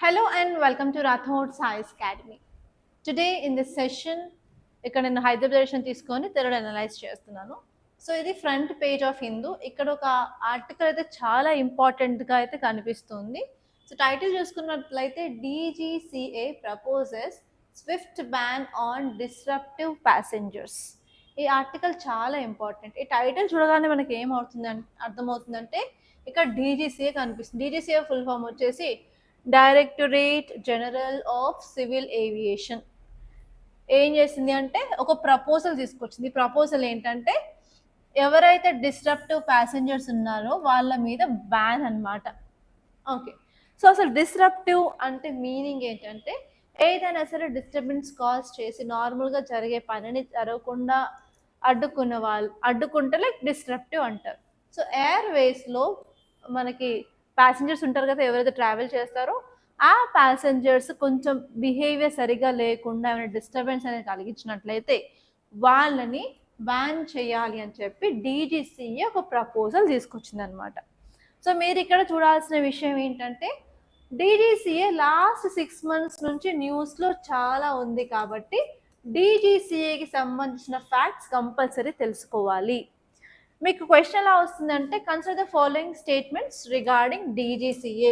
Hello and welcome to Rathod Science Academy. Today in this session, ఇక్కడ నేను హైదరాబాద్ తీసుకొని Telugu analyse చేస్తున్నాను. సో ఇది ఫ్రంట్ పేజ్ ఆఫ్ హిందూ. ఇక్కడ ఒక ఆర్టికల్ అయితే చాలా ఇంపార్టెంట్గా అయితే కనిపిస్తుంది. సో టైటిల్ చూసుకున్నట్లయితే DGCA proposes Swift ban on disruptive passengers. ఈ ఆర్టికల్ చాలా ఇంపార్టెంట్. ఈ టైటిల్ చూడగానే మనకి ఏమవుతుంది అర్థమవుతుందంటే ఇక్కడ DGCA కనిపిస్తుంది. DGCA ఫుల్ ఫామ్ వచ్చేసి directorate general of civil aviation. ఏం చేసింది అంటే ఒక ప్రపోజల్ తీసుకొచ్చింది. ప్రపోజల్ ఏంటంటే ఎవరైతే డిస్రప్టివ్ ప్యాసింజర్స్ ఉన్నారో వాళ్ళ మీద బ్యాన్ అన్నమాట. ఓకే, సో అసలు డిస్రప్టివ్ అంటే మీనింగ్ ఏంటంటే ఏదైనా సరే డిస్టర్బెన్స్ కాజ్ చేసి నార్మల్గా జరిగే పనిని జరగకుండా అడ్డుకుంటే లైక్ డిస్రప్టివ్ అంటారు. సో ఎయిర్వేస్లో మనకి ప్యాసింజర్స్ ఉంటారు కదా, ఎవరైతే ట్రావెల్ చేస్తారో ఆ ప్యాసింజర్స్ కొంచెం బిహేవియర్ సరిగా లేకుండా ఏమైనా డిస్టర్బెన్స్ అనేది కలిగించినట్లయితే వాళ్ళని బ్యాన్ చేయాలి అని చెప్పి DGCA ఒక ప్రపోజల్ తీసుకొచ్చింది అనమాట. సో మీరు ఇక్కడ చూడాల్సిన విషయం ఏంటంటే DGCA లాస్ట్ 6 months నుంచి న్యూస్లో చాలా ఉంది కాబట్టి DGCAకి సంబంధించిన ఫ్యాక్ట్స్ కంపల్సరీ తెలుసుకోవాలి. మీకు క్వశ్చన్ ఎలా వస్తుందంటే consider the following statements regarding DGCA.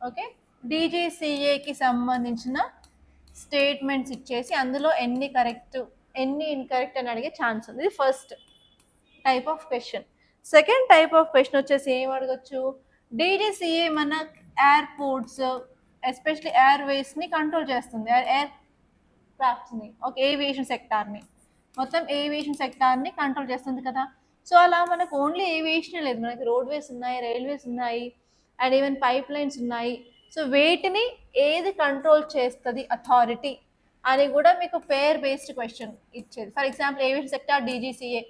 Okay, DGCAకి సంబంధించిన స్టేట్మెంట్స్ ఇచ్చేసి అందులో ఎన్ని కరెక్ట్ ఎన్ని ఇన్కరెక్ట్ అని అడిగే ఛాన్స్ ఉంది. ఇది first type of question. Second type of question వచ్చేసి ఏం అడగచ్చు, DGCA మన ఎయిర్పోర్ట్స్ ఎస్పెషల్లీ ఎయిర్వేస్ని కంట్రోల్ చేస్తుంది, ఎయిర్ క్రాఫ్ట్స్ని, ఒక ఏవియేషన్ సెక్టార్ని, మొత్తం ఏవియేషన్ సెక్టార్ని కంట్రోల్ చేస్తుంది కదా. సో అలా మనకు ఓన్లీ ఏవియేషన్ లేదు, మనకి రోడ్వేస్ ఉన్నాయి, రైల్వేస్ ఉన్నాయి, అండ్ ఈవెన్ పైప్ లైన్స్ ఉన్నాయి. సో వేటిని ఏది కంట్రోల్ చేస్తుంది అథారిటీ అని కూడా మీకు పేర్ బేస్డ్ క్వశ్చన్ ఇచ్చేది. For example aviation sector DGCA,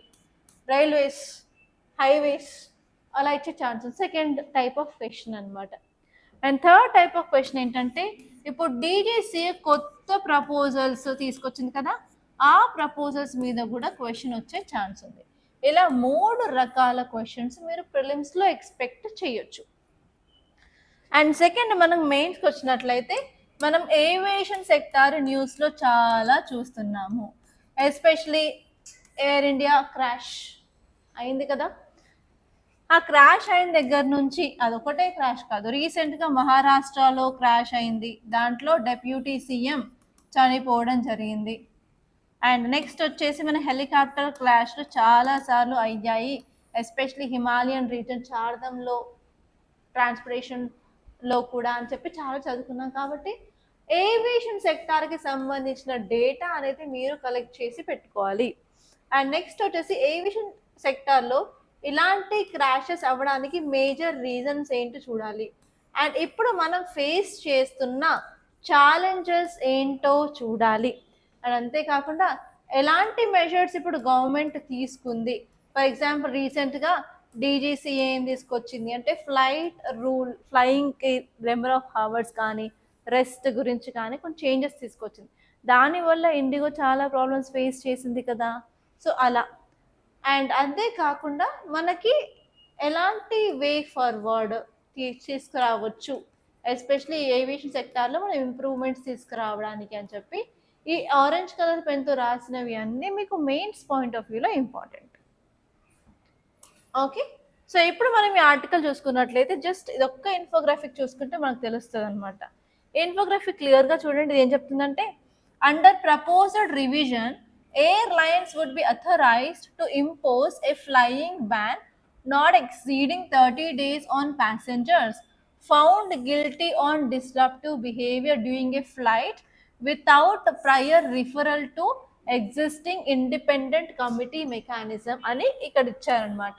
railways, highways అలా ఇచ్చే chances second type of question అనమాట. And third type of question ఏంటంటే ఇప్పుడు DGCA కొత్త ప్రపోజల్స్ తీసుకొచ్చింది కదా, ఆ ప్రపోజల్స్ మీద కూడా క్వశ్చన్ వచ్చే ఛాన్స్ ఉంది. ఇలా 3 రకాల క్వశ్చన్స్ మీరు ప్రిలిమ్స్లో ఎక్స్పెక్ట్ చేయొచ్చు. అండ్ సెకండ్ మనం మెయిన్స్కి వచ్చినట్లయితే మనం ఏవియేషన్ సెక్టార్ న్యూస్లో చాలా చూస్తున్నాము. ఎస్పెషలీ ఎయిర్ ఇండియా క్రాష్ అయింది కదా, ఆ క్రాష్ అయిన దగ్గర నుంచి అదొకటే క్రాష్ కాదు, రీసెంట్గా మహారాష్ట్రలో క్రాష్ అయింది, దాంట్లో డెప్యూటీ సీఎం చనిపోవడం జరిగింది. అండ్ నెక్స్ట్ వచ్చేసి మన హెలికాప్టర్ క్రాష్లు చాలాసార్లు అయ్యాయి, ఎస్పెషలీ హిమాలయన్ రీజన్ చార్ధంలో ట్రాన్స్పోర్టేషన్లో కూడా అని చెప్పి చాలా చదువుకున్నాం. కాబట్టి ఏవియేషన్ సెక్టార్కి సంబంధించిన డేటా అనేది మీరు కలెక్ట్ చేసి పెట్టుకోవాలి. అండ్ నెక్స్ట్ వచ్చేసి ఏవియేషన్ సెక్టార్లో ఇలాంటి క్రాషెస్ అవ్వడానికి మేజర్ రీజన్స్ ఏంటో చూడాలి. అండ్ ఇప్పుడు మనం ఫేస్ చేస్తున్న ఛాలెంజెస్ ఏంటో చూడాలి. అండ్ అంతేకాకుండా ఎలాంటి మెజర్స్ ఇప్పుడు గవర్నమెంట్ తీసుకుంది. ఫర్ ఎగ్జాంపుల్ రీసెంట్గా DGCA ఏం తీసుకొచ్చింది అంటే ఫ్లైట్ రూల్, ఫ్లయింగ్కి నెంబర్ ఆఫ్ అవర్స్ కానీ రెస్ట్ గురించి కానీ కొన్ని చేంజెస్ తీసుకొచ్చింది. దానివల్ల ఇండిగో చాలా ప్రాబ్లమ్స్ ఫేస్ చేసింది కదా. సో అలా. అండ్ అంతేకాకుండా మనకి ఎలాంటి వే ఫార్వర్డ్ తీసుకురావచ్చు ఎస్పెషలీ ఏవియేషన్ సెక్టార్లో మనం ఇంప్రూవ్మెంట్స్ తీసుకురావడానికి అని చెప్పి ఈ ఆరెంజ్ కలర్ పెన్తో రాసినవి అన్నీ మీకు మెయిన్స్ పాయింట్ ఆఫ్ వ్యూలో ఇంపార్టెంట్. ఓకే, సో ఇప్పుడు మనం ఈ ఆర్టికల్ చూసుకున్నట్లయితే జస్ట్ ఇది ఒక్క ఇన్ఫోగ్రాఫిక్ చూసుకుంటే మనకు తెలుస్తుంది అనమాట. ఇన్ఫోగ్రాఫిక్ క్లియర్గా చూడండి, ఇది ఏం చెప్తుందంటే under proposed revision airlines would be authorized to impose a flying ban not exceeding 30 days on passengers found guilty on disruptive behavior during a flight without prior referral to existing independent committee mechanism అని ఇక్కడ ఇచ్చారనమాట.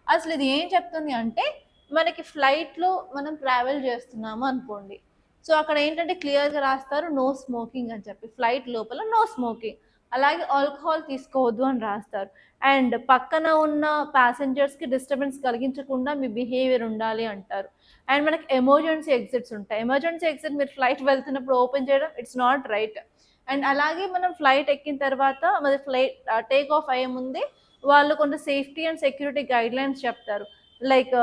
అసలు ఇది ఏం చెప్తుంది అంటే మనకి ఫ్లైట్లో మనం ట్రావెల్ చేస్తున్నాము అనుకోండి, సో అక్కడ ఏంటంటే క్లియర్గా రాస్తారు నో స్మోకింగ్ అని చెప్పి, ఫ్లైట్ లోపల నో స్మోకింగ్, అలాగే ఆల్కహాల్ తీసుకోవద్దు అని రాస్తారు. అండ్ పక్కన ఉన్న ప్యాసింజర్స్కి డిస్టర్బెన్స్ కలిగించకుండా మీ బిహేవియర్ ఉండాలి అంటారు. అండ్ మనకి ఎమర్జెన్సీ ఎగ్జిట్స్ ఉంటాయి, ఎమర్జెన్సీ ఎగ్జిట్ మీరు ఫ్లైట్ వెళ్తున్నప్పుడు ఓపెన్ చేయడం ఇట్స్ నాట్ రైట్. అండ్ అలాగే మనం ఫ్లైట్ ఎక్కిన తర్వాత మరి ఫ్లైట్ టేక్ ఆఫ్ అయ్యే ముందే వాళ్ళు కొంత సేఫ్టీ అండ్ సెక్యూరిటీ గైడ్లైన్స్ చెప్తారు, లైక్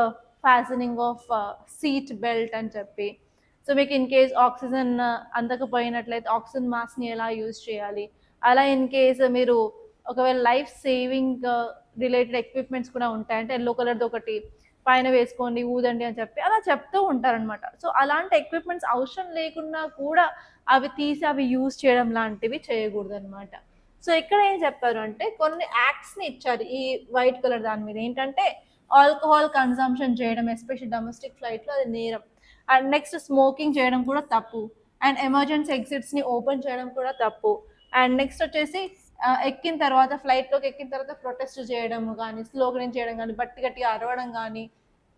ఫ్యాజనింగ్ ఆఫ్ సీట్ బెల్ట్ అని చెప్పి, సో మీకు ఇన్ కేస్ ఆక్సిజన్ అందకపోయినట్లయితే ఆక్సిజన్ మాస్క్ని ఎలా యూజ్ చేయాలి, అలా ఇన్ కేస్ మీరు ఒకవేళ లైఫ్ సేవింగ్ రిలేటెడ్ ఎక్విప్మెంట్స్ కూడా ఉంటాయి, అంటే ఎల్లో కలర్ది ఒకటి పైన వేసుకోండి ఊదండి అని చెప్పి అలా చెప్తూ ఉంటారనమాట. సో అలాంటి ఎక్విప్మెంట్స్ అవసరం లేకున్నా కూడా అవి తీసి అవి యూజ్ చేయడం లాంటివి చేయకూడదు అనమాట. సో ఇక్కడ ఏం చెప్పారు అంటే కొన్ని యాక్ట్స్ని ఇచ్చారు ఈ వైట్ కలర్ దాని మీద. ఏంటంటే ఆల్కహాల్ కన్సంప్షన్ చేయడం ఎస్పెషల్ డొమెస్టిక్ ఫ్లైట్లో అది నేరం. అండ్ నెక్స్ట్ స్మోకింగ్ చేయడం కూడా తప్పు. అండ్ ఎమర్జెన్సీ ఎగ్జిట్స్ని ఓపెన్ చేయడం కూడా తప్పు. అండ్ నెక్స్ట్ వచ్చేసి ఎక్కిన తర్వాత ఫ్లైట్లోకి ఎక్కిన తర్వాత ప్రొటెస్ట్ చేయడం కానీ, స్లోగనింగ్ చేయడం కానీ, బట్టి గట్టిగా అరవడం కానీ,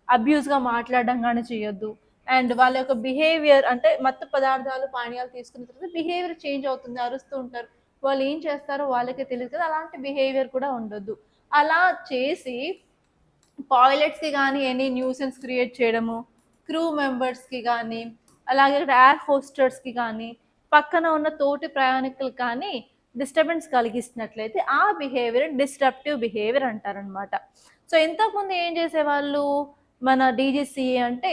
అబ్యూస్గా మాట్లాడడం కానీ చేయొద్దు. అండ్ వాళ్ళ యొక్క బిహేవియర్ అంటే మత్తు పదార్థాలు పానీయాలు తీసుకున్న తర్వాత బిహేవియర్ చేంజ్ అవుతుంది, అరుస్తూ ఉంటారు, వాళ్ళు ఏం చేస్తారో వాళ్ళకే తెలియదు కదా, అలాంటి బిహేవియర్ కూడా ఉండొద్దు. అలా చేసి టాయిలెట్స్కి కానీ ఎనీ న్యూసెన్స్ క్రియేట్ చేయడము, క్రూ మెంబర్స్కి కానీ, అలాగే ఎయిర్ హోస్టర్స్కి కానీ, పక్కన ఉన్న తోటి ప్రయాణికులు కానీ డిస్టర్బెన్స్ కలిగిస్తున్నట్లయితే ఆ బిహేవియర్ డిస్ట్రప్టివ్ బిహేవియర్ అంటారనమాట. సో ఇంతకుముందు ఏం చేసేవాళ్ళు మన డీజీసీఏ అంటే,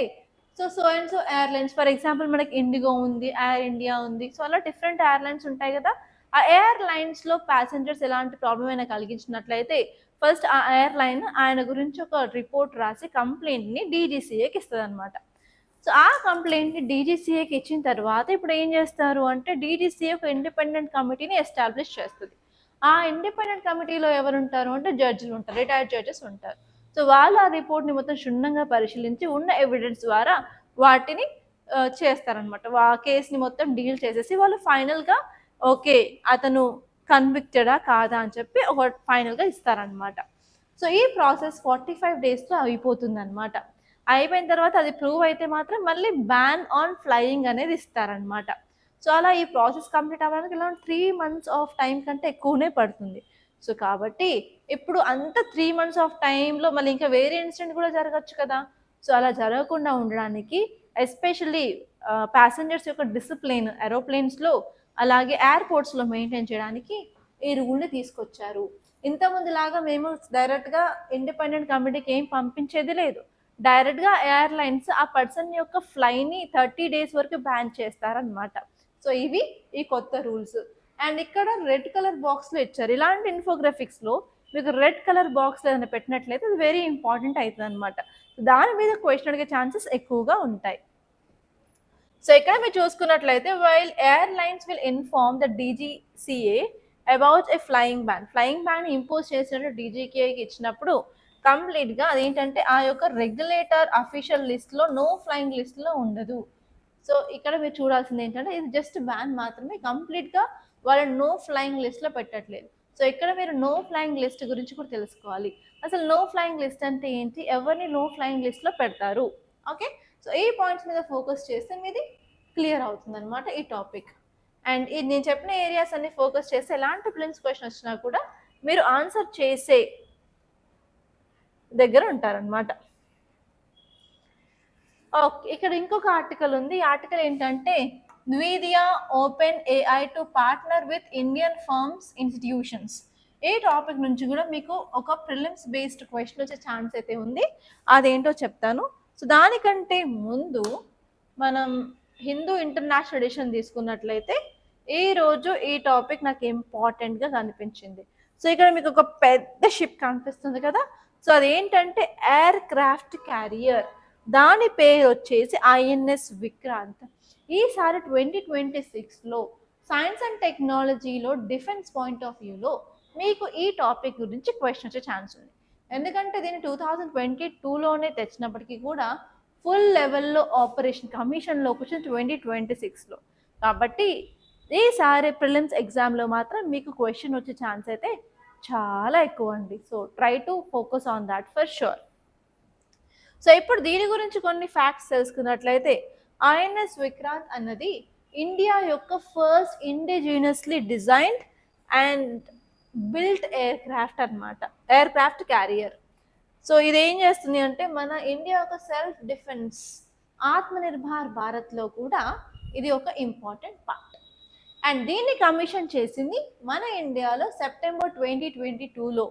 so and so airlines for example మనకి ఇండిగో ఉంది, ఎయిర్ ఇండియా ఉంది, సో అలా డిఫరెంట్ ఎయిర్లైన్స్ ఉంటాయి కదా. ఆ ఎయిర్లైన్స్లో ప్యాసింజర్స్ ఎలాంటి ప్రాబ్లం అయినా కలిగించినట్లయితే ఫస్ట్ ఆ ఎయిర్లైన్ ఆయన గురించి ఒక రిపోర్ట్ రాసి కంప్లైంట్ని డీజీసీఏకి ఇస్తుంది అనమాట. సో ఆ కంప్లైంట్ని డీజీసీఏకి ఇచ్చిన తర్వాత ఇప్పుడు ఏం చేస్తారు అంటే డీజీసీఏ ఒక ఇండిపెండెంట్ కమిటీని ఎస్టాబ్లిష్ చేస్తుంది. ఆ ఇండిపెండెంట్ కమిటీలో ఎవరు ఉంటారు అంటే జడ్జిలు ఉంటారు, రిటైర్డ్ జడ్జెస్ ఉంటారు. సో వాళ్ళు ఆ రిపోర్ట్ని మొత్తం క్షుణ్ణంగా పరిశీలించి ఉన్న ఎవిడెన్స్ ద్వారా వాటిని చేస్తారనమాట. ఆ కేసుని మొత్తం డీల్ చేసేసి వాళ్ళు ఫైనల్గా ఓకే అతను కన్విక్టెడా కాదా అని చెప్పి ఒక ఫైనల్గా ఇస్తారనమాట. సో ఈ ప్రాసెస్ 45 డేస్లో అయిపోతుంది అనమాట. అయిపోయిన తర్వాత అది ప్రూవ్ అయితే మాత్రం మళ్ళీ బ్యాన్ ఆన్ ఫ్లయింగ్ అనేది ఇస్తారనమాట. సో అలా ఈ ప్రాసెస్ కంప్లీట్ అవ్వడానికి ఇలా 3 months ఆఫ్ టైం కంటే ఎక్కువనే పడుతుంది. సో కాబట్టి ఇప్పుడు అంత 3 months ఆఫ్ టైంలో మళ్ళీ ఇంకా వేరే ఇన్సిడెంట్ కూడా జరగచ్చు కదా. సో అలా జరగకుండా ఉండడానికి ఎస్పెషల్లీ ప్యాసింజర్స్ యొక్క డిసిప్లిన్ ఏరోప్లేన్స్లో అలాగే ఎయిర్పోర్ట్స్లో మెయింటైన్ చేయడానికి ఈ రూల్ని తీసుకొచ్చారు. ఇంతకుముందు లాగా మేము డైరెక్ట్గా ఇండిపెండెంట్ కమిటీకి ఏం పంపించేది లేదు, డైరెక్ట్గా ఎయిర్లైన్స్ ఆ పర్సన్ యొక్క ఫ్లైని 30 days వరకు బ్యాన్ చేస్తారనమాట. సో ఇవి ఈ కొత్త రూల్స్. అండ్ ఇక్కడ రెడ్ కలర్ బాక్స్లో ఇచ్చారు. ఇలాంటి ఇన్ఫోగ్రాఫిక్స్లో మీకు రెడ్ కలర్ బాక్స్ ఏదైనా పెట్టినట్లయితే అది వెరీ ఇంపార్టెంట్ అవుతుంది అనమాట. దాని మీద క్వశ్చన్ అడిగే ఛాన్సెస్ ఎక్కువగా ఉంటాయి. సో ఇక్కడ మీరు చూసుకున్నట్లయితే while airlines will inform the DGCA about a flying ban impose చేసినట్టు డీజీకేకి ఇచ్చినప్పుడు కంప్లీట్గా అదేంటంటే ఆ యొక్క రెగ్యులేటర్ అఫీషియల్ లిస్ట్లో నో ఫ్లయింగ్ లిస్ట్లో ఉండదు. సో ఇక్కడ మీరు చూడాల్సింది ఏంటంటే ఇది జస్ట్ బ్యాన్ మాత్రమే, కంప్లీట్గా వాళ్ళని నో ఫ్లయింగ్ లిస్ట్లో పెట్టట్లేదు. సో ఇక్కడ మీరు నో ఫ్లయింగ్ లిస్ట్ గురించి కూడా తెలుసుకోవాలి. అసలు నో ఫ్లయింగ్ లిస్ట్ అంటే ఏంటి, ఎవరిని నో ఫ్లయింగ్ లిస్ట్లో పెడతారు. ఓకే, సో ఈ పాయింట్స్ మీద ఫోకస్ చేస్తే మీది క్లియర్ అవుతుంది అనమాట ఈ టాపిక్. అండ్ ఇది నేను చెప్పిన ఏరియాస్ అన్ని ఫోకస్ చేస్తే ఎలాంటి ప్రిలిమ్స్ క్వశ్చన్ వచ్చినా కూడా మీరు ఆన్సర్ చేసే దగ్గర ఉంటారనమాట. ఓకే, ఇక్కడ ఇంకొక ఆర్టికల్ ఉంది. ఈ ఆర్టికల్ ఏంటంటే NVIDIA open AI to partner with Indian firms institutions. ఈ టాపిక్ నుంచి కూడా మీకు ఒక ప్రిలిమ్స్ బేస్డ్ క్వశ్చన్ వచ్చే ఛాన్స్ అయితే ఉంది, అదేంటో చెప్తాను. సో దానికంటే ముందు మనం హిందూ ఇంటర్నేషనల్ ఎడిషన్ తీసుకున్నట్లయితే ఈరోజు ఈ టాపిక్ నాకు ఇంపార్టెంట్గా కనిపించింది. సో ఇక్కడ మీకు ఒక పెద్ద షిప్ కనిపిస్తుంది కదా, సో అదేంటంటే ఎయిర్ క్రాఫ్ట్ క్యారియర్, దాని పేరు వచ్చేసి INS విక్రాంత్. ఈసారి 2026లో సైన్స్ అండ్ టెక్నాలజీలో డిఫెన్స్ పాయింట్ ఆఫ్ వ్యూలో మీకు ఈ టాపిక్ గురించి క్వశ్చన్ వచ్చే ఛాన్స్ ఉంది. ఎందుకంటే దీన్ని 2022లోనే తెచ్చినప్పటికీ కూడా ఫుల్ లెవెల్లో ఆపరేషన్ కమిషన్లోకి వచ్చిన 2026లో. కాబట్టి ఈసారి ప్రిలిమ్స్ ఎగ్జామ్లో మాత్రం మీకు క్వశ్చన్ వచ్చే ఛాన్స్ అయితే చాలా ఎక్కువ అండి. So try to focus on that for sure. So ఇప్పుడు దీని గురించి కొన్ని ఫ్యాక్ట్స్ తెలుసుకున్నట్లయితే INS విక్రాంత్ అన్నది ఇండియా యొక్క first indigenously designed and built air craft carrier. So ఇది ఏం చేస్తుంది అంటే మన ఇండియా యొక్క సెల్ఫ్ డిఫెన్స్ ఆత్మనిర్భర్ భారత్లో కూడా ఇది ఒక ఇంపార్టెంట్ పార్ట్. అండ్ దీన్ని కమిషన్ చేసింది మన ఇండియాలో సెప్టెంబర్ 2022లో.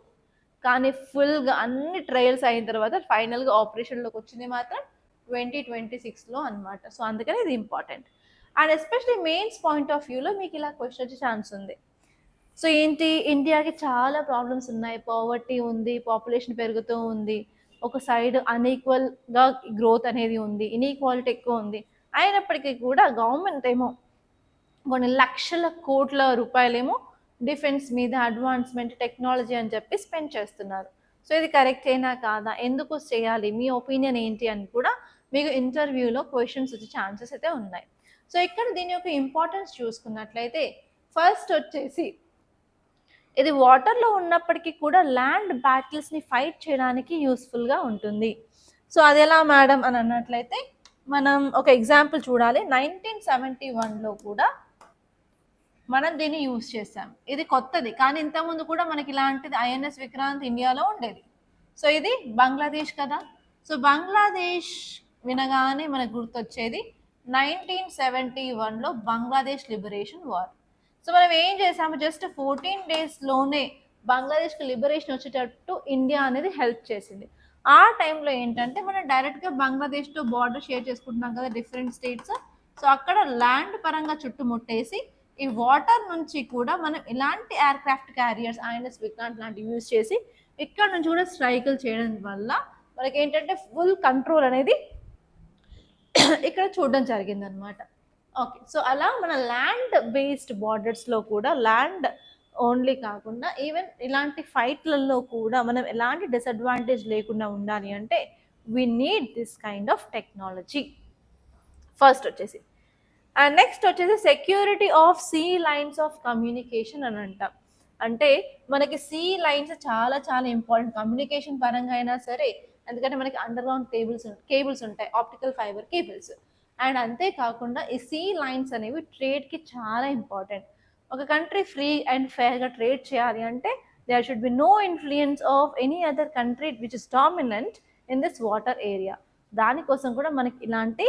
కానీ ఫుల్గా అన్ని ట్రయల్స్ అయిన తర్వాత ఫైనల్గా ఆపరేషన్లోకి వచ్చింది మాత్రం 2026లో అనమాట. సో అందుకని ఇది important. And especially mains point of వ్యూలో మీకు ఇలా క్వశ్చన్ వచ్చే ఛాన్స్ ఉంది. సో ఏంటి, ఇండియాకి చాలా ప్రాబ్లమ్స్ ఉన్నాయి, పావర్టీ ఉంది, పాపులేషన్ పెరుగుతూ ఉంది, ఒక సైడ్ అన్ఈక్వల్గా గ్రోత్ అనేది ఉంది, ఇన్ఈక్వాలిటీ ఎక్కువ ఉంది. అయినప్పటికీ కూడా గవర్నమెంట్ ఏమో కొన్ని లక్షల కోట్ల రూపాయలేమో డిఫెన్స్ మీద, అడ్వాన్స్మెంట్, టెక్నాలజీ అని చెప్పి స్పెండ్ చేస్తున్నారు. సో ఇది కరెక్ట్ అయినా కాదా, ఎందుకు చేయాలి, మీ ఒపీనియన్ ఏంటి అని కూడా మీకు ఇంటర్వ్యూలో క్వశ్చన్స్ వచ్చే ఛాన్సెస్ అయితే ఉన్నాయి. సో ఇక్కడ దీని యొక్క ఇంపార్టెన్స్ చూసుకున్నట్లయితే ఫస్ట్ వచ్చేసి ఇది వాటర్లో ఉన్నప్పటికీ కూడా ల్యాండ్ బ్యాటిల్స్ని ఫైట్ చేయడానికి యూస్ఫుల్గా ఉంటుంది. సో అది ఎలా మేడం అని అన్నట్లయితే మనం ఒక ఎగ్జాంపుల్ చూడాలి. 1971లో కూడా మనం దీన్ని యూజ్ చేసాం. ఇది కొత్తది, కానీ ఇంతకుముందు కూడా మనకి ఇలాంటిది ఐఎన్ఎస్ విక్రాంత్ ఇండియాలో ఉండేది. సో ఇది బంగ్లాదేశ్ కదా. సో బంగ్లాదేశ్ వినగానే మనకు గుర్తొచ్చేది 1971లో బంగ్లాదేశ్ లిబరేషన్ వార్. సో మనం ఏం చేసాము, జస్ట్ 14 డేస్లోనే బంగ్లాదేశ్కి లిబరేషన్ వచ్చేటట్టు ఇండియా అనేది హెల్ప్ చేసింది. ఆ టైంలో ఏంటంటే మనం డైరెక్ట్గా బంగ్లాదేశ్తో బార్డర్ షేర్ చేసుకుంటున్నాం కదా, డిఫరెంట్ స్టేట్స్. సో అక్కడ ల్యాండ్ పరంగా చుట్టుముట్టేసి ఈ వాటర్ నుంచి కూడా మనం ఇలాంటి air craft carriers, INS Vikrant లాంటివి యూజ్ చేసి ఇక్కడ నుంచి కూడా స్ట్రైకులు చేయడం వల్ల మనకి ఏంటంటే ఫుల్ కంట్రోల్ అనేది ఇక్కడ చూడడం జరిగింది అనమాట. ఓకే, సో అలా మన ల్యాండ్ బేస్డ్ బార్డర్స్లో కూడా, ల్యాండ్ ఓన్లీ కాకుండా ఈవెన్ ఇలాంటి ఫైట్లలో కూడా మనం ఎలాంటి డిసడ్వాంటేజ్ లేకుండా ఉండాలి అంటే we need this kind of technology first వచ్చేసి. అండ్ నెక్స్ట్ వచ్చేసి security of sea lines of communication అని అంటాం. అంటే మనకి సీ లైన్స్ చాలా చాలా ఇంపార్టెంట్ కమ్యూనికేషన్ పరంగా అయినా సరే, ఎందుకంటే మనకి అండర్ గ్రౌండ్ కేబుల్స్ ఉంటాయి, ఆప్టికల్ ఫైబర్ కేబుల్స్. అండ్ అంతేకాకుండా ఈ సీ లైన్స్ అనేవి ట్రేడ్కి చాలా ఇంపార్టెంట్. ఒక కంట్రీ ఫ్రీ అండ్ ఫెయిర్గా ట్రేడ్ చేయాలి అంటే there should be no influence of any other country which is dominant in this water area. దానికోసం కూడా మనకి ఇలాంటి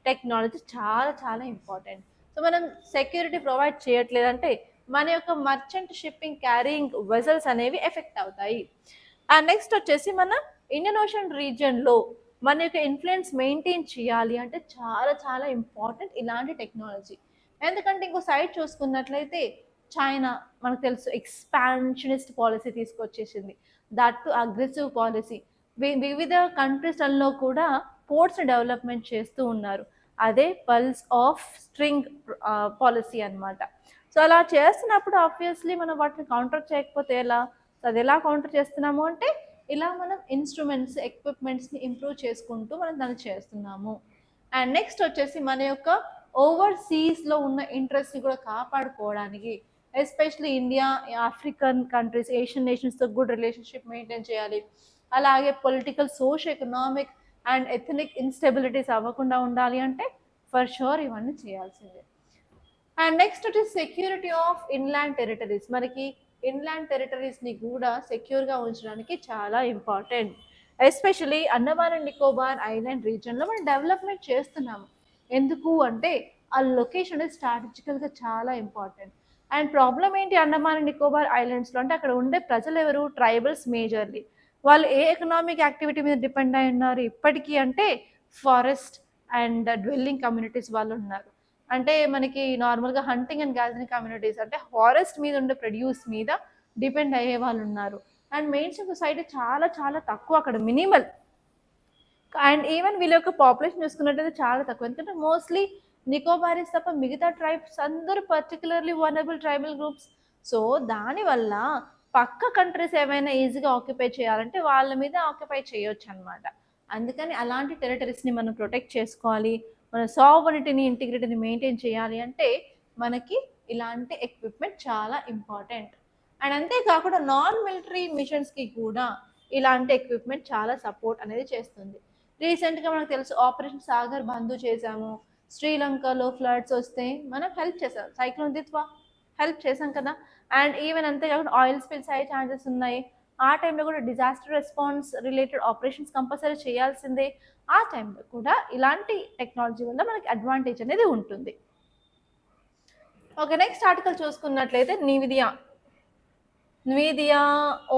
టెక్నాలజీ చాలా చాలా ఇంపార్టెంట్. సో మనం సెక్యూరిటీ ప్రొవైడ్ చేయట్లేదంటే మన యొక్క మర్చెంట్ షిప్పింగ్ క్యారింగ్ వెజల్స్ అనేవి ఎఫెక్ట్ అవుతాయి. అండ్ నెక్స్ట్ వచ్చేసి మన ఇండియన్ ఓషన్ రీజియన్లో మన యొక్క ఇన్ఫ్లుయెన్స్ మెయింటైన్ చేయాలి అంటే చాలా చాలా ఇంపార్టెంట్ ఇలాంటి టెక్నాలజీ. ఎందుకంటే ఇంకో సైడ్ చూసుకున్నట్లయితే చైనా మనకు తెలుసు ఎక్స్పాన్షనిస్ట్ పాలసీ తీసుకొచ్చేసింది, దట్ టు అగ్రెసివ్ పాలసీ. వివిధ కంట్రీస్లలో కూడా పోర్ట్స్ని డెవలప్మెంట్ చేస్తూ ఉన్నారు. అదే పల్స్ ఆఫ్ స్ట్రింగ్ పాలసీ అనమాట. సో అలా చేస్తున్నప్పుడు ఆబ్వియస్లీ మనం వాటిని కౌంటర్ చేయకపోతే ఎలా? సో అది ఎలా కౌంటర్ చేస్తున్నాము అంటే ఇలా మనం ఇన్స్ట్రుమెంట్స్, ఎక్విప్మెంట్స్ని ఇంప్రూవ్ చేసుకుంటూ మనం దాన్ని చేస్తున్నాము. అండ్ నెక్స్ట్ వచ్చేసి మన యొక్క ఓవర్సీస్లో ఉన్న ఇంట్రెస్ట్ని కూడా కాపాడుకోవడానికి, especially India, African countries, Asian నేషన్స్తో గుడ్ రిలేషన్షిప్ మెయింటైన్ చేయాలి. అలాగే political, social, economic and ethnic instabilities అవ్వకుండా ఉండాలి అంటే ఫర్ షూర్ ఇవన్నీ చేయాల్సిందే. అండ్ నెక్స్ట్ వచ్చేసి సెక్యూరిటీ ఆఫ్ ఇన్లాండ్ టెరిటరీస్. మనకి ఇన్లాండ్ టెరిటరీస్ని కూడా సెక్యూర్గా ఉంచడానికి చాలా important. Especially Andaman and Nicobar island రీజియన్లో మనం డెవలప్మెంట్ చేస్తున్నాము. ఎందుకు అంటే ఆ లొకేషన్ అనేది స్ట్రాటజికల్గా చాలా ఇంపార్టెంట్. అండ్ ప్రాబ్లం ఏంటి అండమాన్ అండ్ నికోబార్ ఐలాండ్స్లో అంటే అక్కడ ఉండే ప్రజలు ఎవరు? Tribals majorly. వాళ్ళు ఏ ఎకనామిక్ యాక్టివిటీ మీద డిపెండ్ అయి ఉన్నారు ఇప్పటికీ అంటే ఫారెస్ట్ అండ్ డ్వెల్లింగ్ కమ్యూనిటీస్ వాళ్ళు ఉన్నారు. అంటే మనకి నార్మల్గా హంటింగ్ అండ్ గ్యాదరింగ్ కమ్యూనిటీస్ అంటే ఫారెస్ట్ మీద ఉండే ప్రొడ్యూస్ మీద డిపెండ్ అయ్యే వాళ్ళు ఉన్నారు. అండ్ మెయిన్ సొసైటీ చాలా చాలా తక్కువ అక్కడ, మినిమల్. అండ్ ఈవెన్ వీళ్ళ యొక్క పాపులేషన్ చూసుకున్నట్టయితే చాలా తక్కువ, ఎందుకంటే మోస్ట్లీ నికోబారీస్ తప్ప మిగతా ట్రైబ్స్ అందరూ particularly vulnerable tribal groups. So దానివల్ల పక్క కంట్రీస్ ఏమైనా ఈజీగా ఆక్యుపై చేయాలంటే వాళ్ళ మీద ఆక్యుపై చేయొచ్చు అనమాట. అందుకని అలాంటి టెరిటరీస్ని మనం ప్రొటెక్ట్ చేసుకోవాలి, మన సావరిటీని, ఇంటిగ్రిటీని మెయింటైన్ చేయాలి అంటే మనకి ఇలాంటి ఎక్విప్మెంట్ చాలా ఇంపార్టెంట్. అండ్ అంతేకాకుండా నాన్ మిలిటరీ మిషన్స్కి కూడా ఇలాంటి ఎక్విప్మెంట్ చాలా సపోర్ట్ అనేది చేస్తుంది. రీసెంట్గా మనకు తెలుసు ఆపరేషన్ సాగర్ బంధు చేసాము, శ్రీలంకలో ఫ్లడ్స్ వస్తే మనం హెల్ప్ చేసాం, సైక్లోన్ దిత్వా హెల్ప్ చేసాం కదా. అండ్ ఈవెన్ అంతేకాకుండా ఆయిల్ స్పిల్స్ అయ్యే ఛాన్సెస్ ఉన్నాయి. ఆ టైంలో కూడా disaster response related operations compulsory చేయాల్సిందే. ఆ టైంలో కూడా ఇలాంటి టెక్నాలజీ వల్ల మనకి అడ్వాంటేజ్ అనేది ఉంటుంది. ఓకే, నెక్స్ట్ ఆర్టికల్ చూసుకున్నట్లయితే NVIDIA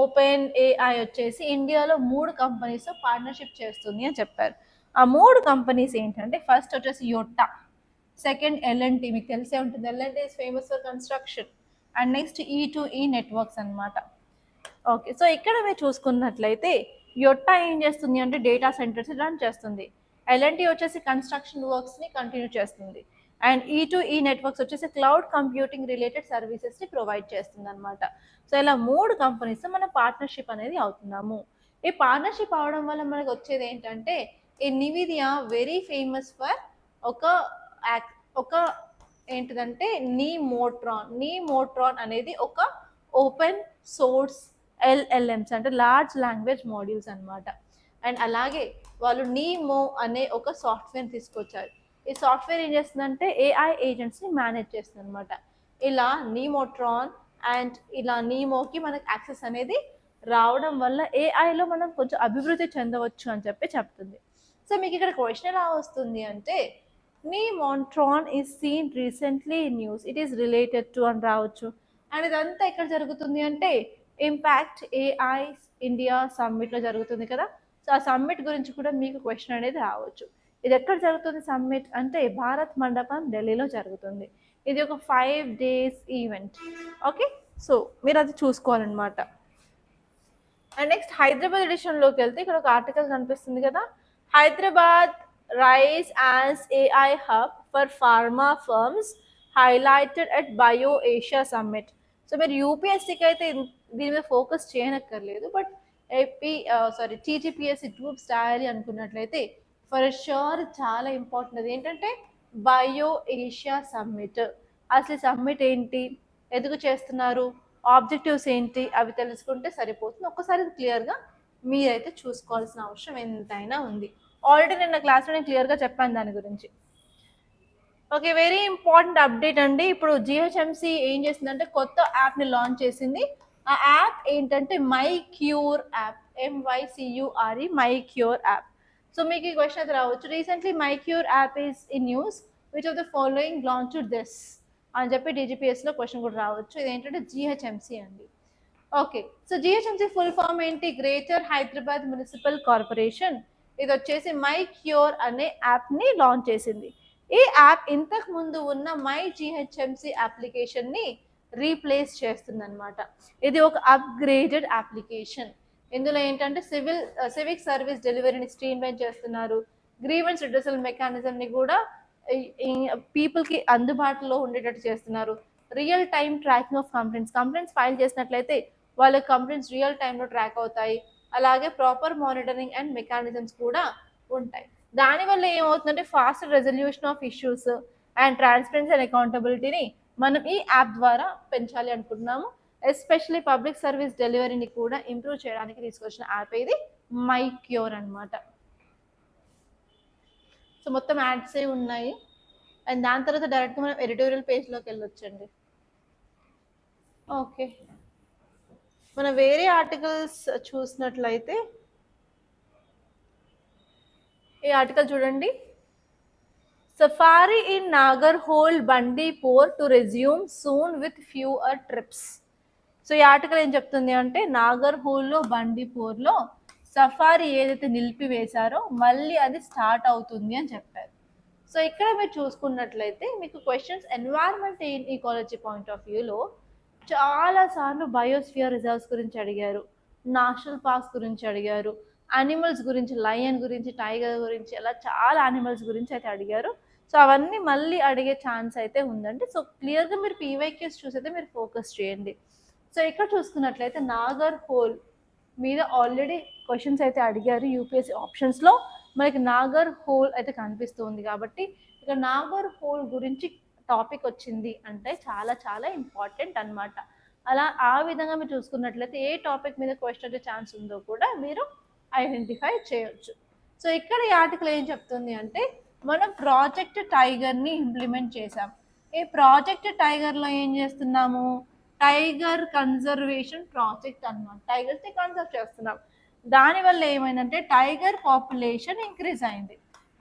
ఓపెన్ AI వచ్చేసి ఇండియాలో 3 కంపెనీస్తో పార్ట్నర్షిప్ చేస్తుంది అని చెప్పారు. ఆ 3 కంపెనీస్ ఏంటంటే ఫస్ట్ వచ్చేసి యోటా, సెకండ్ ఎల్ఎన్టీ, మీకు తెలిసే ఉంటుంది L and T is famous for construction, and next ఈ నెట్వర్క్స్ అనమాట. ఓకే, సో ఇక్కడ మీరు చూసుకున్నట్లయితే యోటా ఏం చేస్తుంది అంటే డేటా సెంటర్స్ రన్ చేస్తుంది, ఎల్ఎన్టీ వచ్చేసి కన్స్ట్రక్షన్ వర్క్స్ని కంటిన్యూ చేస్తుంది, అండ్ ఈ నెట్వర్క్స్ వచ్చేసి క్లౌడ్ కంప్యూటింగ్ రిలేటెడ్ సర్వీసెస్ని ప్రొవైడ్ చేస్తుంది అనమాట. సో ఇలా 3 కంపెనీస్ మనం పార్ట్నర్షిప్ అనేది అవుతున్నాము. ఈ పార్ట్నర్షిప్ అవడం వల్ల మనకు వచ్చేది ఏంటంటే ఈ నివిదియా వెరీ ఫేమస్ ఫర్ ఒక ఒక ఏంటిదంటే నీమోట్రాన్ అనేది ఒక ఓపెన్ సోర్స్ ఎల్ఎల్ఎంస్ అంటే లార్జ్ లాంగ్వేజ్ మాడ్యూల్స్ అనమాట. అండ్ అలాగే వాళ్ళు నీమో అనే ఒక సాఫ్ట్వేర్ తీసుకొచ్చారు. ఈ సాఫ్ట్వేర్ ఏం చేస్తుందంటే ఏఐ ఏజెంట్స్ని మేనేజ్ చేస్తుంది అనమాట. ఇలా నీమోట్రాన్ అండ్ ఇలా నీమోకి మనకి యాక్సెస్ అనేది రావడం వల్ల ఏఐలో మనం కొంచెం అభివృద్ధి చెందవచ్చు అని చెప్పి చెప్తుంది. సో మీకు ఇక్కడ క్వశ్చన్ ఎలా వస్తుంది అంటే Nemotron is seen recently in news, it is related to అని రావచ్చు. అండ్ ఇదంతా ఎక్కడ జరుగుతుంది అంటే ఇంపాక్ట్ ఏఐ ఇండియా సమ్మిట్లో జరుగుతుంది కదా. సో ఆ సమ్మిట్ గురించి కూడా మీకు క్వశ్చన్ అనేది రావచ్చు. ఇది ఎక్కడ జరుగుతుంది సమ్మిట్ అంటే భారత్ మండపం ఢిల్లీలో జరుగుతుంది. ఇది ఒక 5 days ఈవెంట్. ఓకే, సో మీరు అది చూసుకోవాలన్నమాట. అండ్ నెక్స్ట్ హైదరాబాద్ ఎడిషన్లోకి వెళ్తే ఇక్కడ ఒక ఆర్టికల్ కనిపిస్తుంది కదా, Hyderabad rise as AI hub for pharma firms highlighted at BioAsia summit. So మీరు యూపీఎస్సీకి అయితే దీని మీద ఫోకస్ చేయనక్కర్లేదు, బట్ టీజీపీఎస్సీ గ్రూప్స్ రాయాలి అనుకున్నట్లయితే ఫర్ షూర్ చాలా ఇంపార్టెంట్. అది ఏంటంటే బయో ఏషియా సమ్మిట్. అసలు సమ్మిట్ ఏంటి, ఎందుకు చేస్తున్నారు, ఆబ్జెక్టివ్స్ ఏంటి, అవి తెలుసుకుంటే సరిపోతుంది. ఒక్కసారి క్లియర్గా మీరైతే చూసుకోవాల్సిన అవసరం ఎంతైనా ఉంది. ఆల్రెడీ నిన్న క్లాస్లో నేను క్లియర్గా చెప్పాను దాని గురించి. ఓకే, వెరీ ఇంపార్టెంట్ అప్డేట్ అండి. ఇప్పుడు జిహెచ్ఎంసి ఏం చేసిందంటే కొత్త యాప్ని లాంచ్ చేసింది. ఆ యాప్ ఏంటంటే my cure app, MYCURE my cure app. So మీకు ఈ క్వశ్చన్ అయితే రావచ్చు, recently my cure app is in news, which of the following launched this అని చెప్పి డీజీపీఎస్లో క్వశ్చన్ కూడా రావచ్చు. ఇదేంటంటే జిహెచ్ఎంసి అండి. Okay, so GHMC full form ఏంటి, గ్రేటర్ హైదరాబాద్ మున్సిపల్ కార్పొరేషన్. ఇది వచ్చేసి మై క్యూర్ అనే యాప్ని లాంచ్ చేసింది. ఈ యాప్ ఇంతకు ముందు ఉన్న మై జిహెచ్ఎంసి అప్లికేషన్ని రీప్లేస్ చేస్తుంది అనమాట. ఇది ఒక అప్గ్రేడెడ్ అప్లికేషన్. ఇందులో ఏంటంటే సివిక్ సర్వీస్ డెలివరీని స్ట్రీమ్లైన్ చేస్తున్నారు, గ్రీవెన్స్ రిడ్రెసల్ మెకానిజంని కూడా పీపుల్కి అందుబాటులో ఉండేటట్టు చేస్తున్నారు, real time tracking of complaints file చేసినట్లయితే వాళ్ళ కంప్లైంట్స్ రియల్ టైంలో ట్రాక్ అవుతాయి. అలాగే ప్రాపర్ మానిటరింగ్ అండ్ మెకానిజమ్స్ కూడా ఉంటాయి. దానివల్ల ఏమవుతుందంటే fast resolution of issues and transparency and అకౌంటబిలిటీని మనం ఈ యాప్ ద్వారా పెంచాలి అనుకుంటున్నాము. ఎస్పెషలీ పబ్లిక్ సర్వీస్ డెలివరీని కూడా ఇంప్రూవ్ చేయడానికి తీసుకొచ్చిన యాప్ ఇది మై క్యూర్ అనమాట. సో మొత్తం యాడ్సే ఉన్నాయి. అండ్ దాని తర్వాత డైరెక్ట్గా మనం ఎడిటోరియల్ పేజ్లోకి వెళ్ళొచ్చండి. ఓకే, మనం వేరే ఆర్టికల్స్ చూసినట్లయితే ఈ ఆర్టికల్ చూడండి, safari in Nagarhole Bandipur to resume soon with fewer trips. So ఈ ఆర్టికల్ ఏం చెప్తుంది అంటే నాగర్హోల్లో బండిపోర్లో సఫారీ ఏదైతే నిలిపివేశారో మళ్ళీ అది స్టార్ట్ అవుతుంది అని చెప్పారు. సో ఇక్కడ మీరు చూసుకున్నట్లయితే మీకు questions environment ecology point of వ్యూలో చాలాసార్లు బయోస్ఫియర్ రిజర్వ్స్ గురించి అడిగారు, నేషనల్ పార్క్స్ గురించి అడిగారు, యానిమల్స్ గురించి, లయన్ గురించి, టైగర్ గురించి, అలా చాలా యానిమల్స్ గురించి అయితే అడిగారు. సో అవన్నీ మళ్ళీ అడిగే ఛాన్స్ అయితే ఉందండి. సో క్లియర్గా మీరు పీవైక్యూస్ చూసైతే మీరు ఫోకస్ చేయండి. సో ఇక్కడ చూసుకున్నట్లయితే నాగర్హోల్ మీద ఆల్రెడీ క్వశ్చన్స్ అయితే అడిగారు యూపీఎస్సీ ఆప్షన్స్లో. మనకి నాగర్హోల్ అయితే కనిపిస్తుంది కాబట్టి ఇక నాగర్హోల్ గురించి టాపిక్ వచ్చింది అంటే చాలా చాలా ఇంపార్టెంట్ అనమాట. అలా ఆ విధంగా మీరు చూసుకున్నట్లయితే ఏ టాపిక్ మీద క్వశ్చన్ వచ్చే ఛాన్స్ ఉందో కూడా మీరు ఐడెంటిఫై చేయొచ్చు. సో ఇక్కడ ఈ ఆర్టికల్ ఏం చెప్తుంది అంటే మనం ప్రాజెక్ట్ టైగర్ని ఇంప్లిమెంట్ చేసాం. ఈ ప్రాజెక్ట్ టైగర్లో ఏం చేస్తున్నాము, టైగర్ కన్జర్వేషన్ ప్రాజెక్ట్ అనమాట. టైగర్స్ని కన్సర్వ్ చేస్తున్నాం. దానివల్ల ఏమైందంటే టైగర్ పాపులేషన్ ఇంక్రీజ్ అయింది.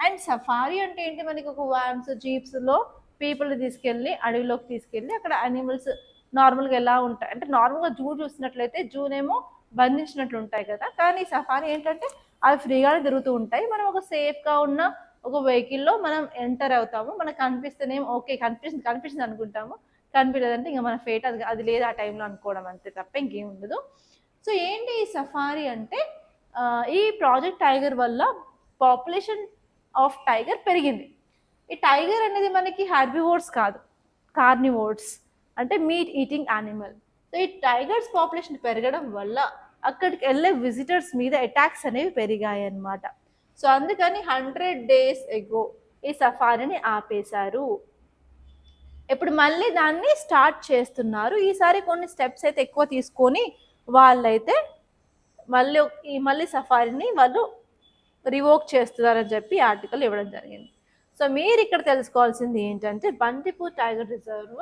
అండ్ సఫారీ అంటే ఏంటి, మనకి ఒక వ్యాన్స్ జీప్స్లో పీపుల్ని తీసుకెళ్ళి అడవిలోకి తీసుకెళ్ళి అక్కడ యానిమల్స్ నార్మల్గా ఎలా ఉంటాయి అంటే నార్మల్గా జూ చూసినట్లయితే జూనేమో బంధించినట్లు ఉంటాయి కదా, కానీ సఫారీ ఏంటంటే అవి ఫ్రీగానే తిరుగుతూ ఉంటాయి. మనం ఒక సేఫ్గా ఉన్న ఒక వెహికల్లో మనం ఎంటర్ అవుతాము. మనకు కనిపిస్తేనేమో ఓకే కనిపిస్తుంది అనుకుంటాము. కనిపించలేదంటే ఇంకా మన ఫేట్ అది లేదు ఆ టైంలో అనుకోవడం అంతే తప్ప ఇంకేం ఉండదు. సో ఏంటి ఈ సఫారీ అంటే ఈ ప్రాజెక్ట్ టైగర్ వల్ల పాపులేషన్ ఆఫ్ టైగర్ పెరిగింది. ఈ టైగర్ అనేది మనకి హెర్బివోర్స్ కాదు, కార్నివోర్స్ అంటే మీట్ ఈటింగ్ యానిమల్. సో ఈ టైగర్స్ పాపులేషన్ పెరగడం వల్ల అక్కడికి వెళ్ళే విజిటర్స్ మీద అటాక్స్ అనేవి పెరిగాయి అన్నమాట. సో అందుకని 100 days ఎగో ఈ సఫారీని ఆపేశారు. ఇప్పుడు మళ్ళీ దాన్ని స్టార్ట్ చేస్తున్నారు. ఈసారి కొన్ని స్టెప్స్ అయితే ఎక్కువ తీసుకొని వాళ్ళైతే మళ్ళీ సఫారీని వాళ్ళు రివోక్ చేస్తున్నారని చెప్పి ఆర్టికల్ ఇవ్వడం జరిగింది. సో మీరు ఇక్కడ తెలుసుకోవాల్సింది ఏంటంటే బందిపూర్ టైగర్ రిజర్వ్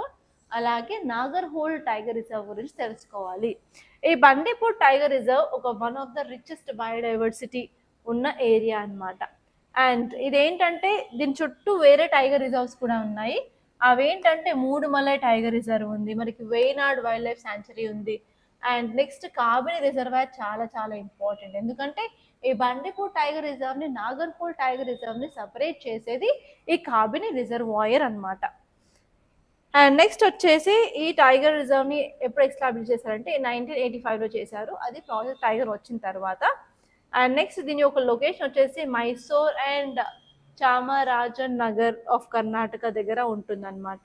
అలాగే నాగర్హోల్ టైగర్ రిజర్వ్ గురించి తెలుసుకోవాలి. ఈ బందిపూర్ టైగర్ రిజర్వ్ ఒక one of the richest biodiversity ఉన్న ఏరియా అన్నమాట. అండ్ ఇదేంటంటే దీని చుట్టూ వేరే టైగర్ రిజర్వ్స్ కూడా ఉన్నాయి. అవేంటంటే మూడుమలై టైగర్ రిజర్వ్ ఉంది, మనకి వేనాడ్ వైల్డ్ లైఫ్ శాంచురీ ఉంది, అండ్ నెక్స్ట్ కాబిని రిజర్వాయర్ చాలా చాలా ఇంపార్టెంట్. ఎందుకంటే ఈ బండిపూర్ టైగర్ రిజర్వ్ని నాగర్హోల్ టైగర్ రిజర్వ్ని సపరేట్ చేసేది ఈ కాబిని రిజర్వాయర్ అన్నమాట. అండ్ నెక్స్ట్ వచ్చేసి ఈ టైగర్ రిజర్వ్ని ఎప్పుడు ఎస్టాబ్లిష్ చేశారంటే 1985లో చేశారు. అది ప్రాజెక్ట్ టైగర్ వచ్చిన తర్వాత. అండ్ నెక్స్ట్ దీని యొక్క లొకేషన్ వచ్చేసి Mysore and Chamarajanagar of Karnataka దగ్గర ఉంటుందన్నమాట.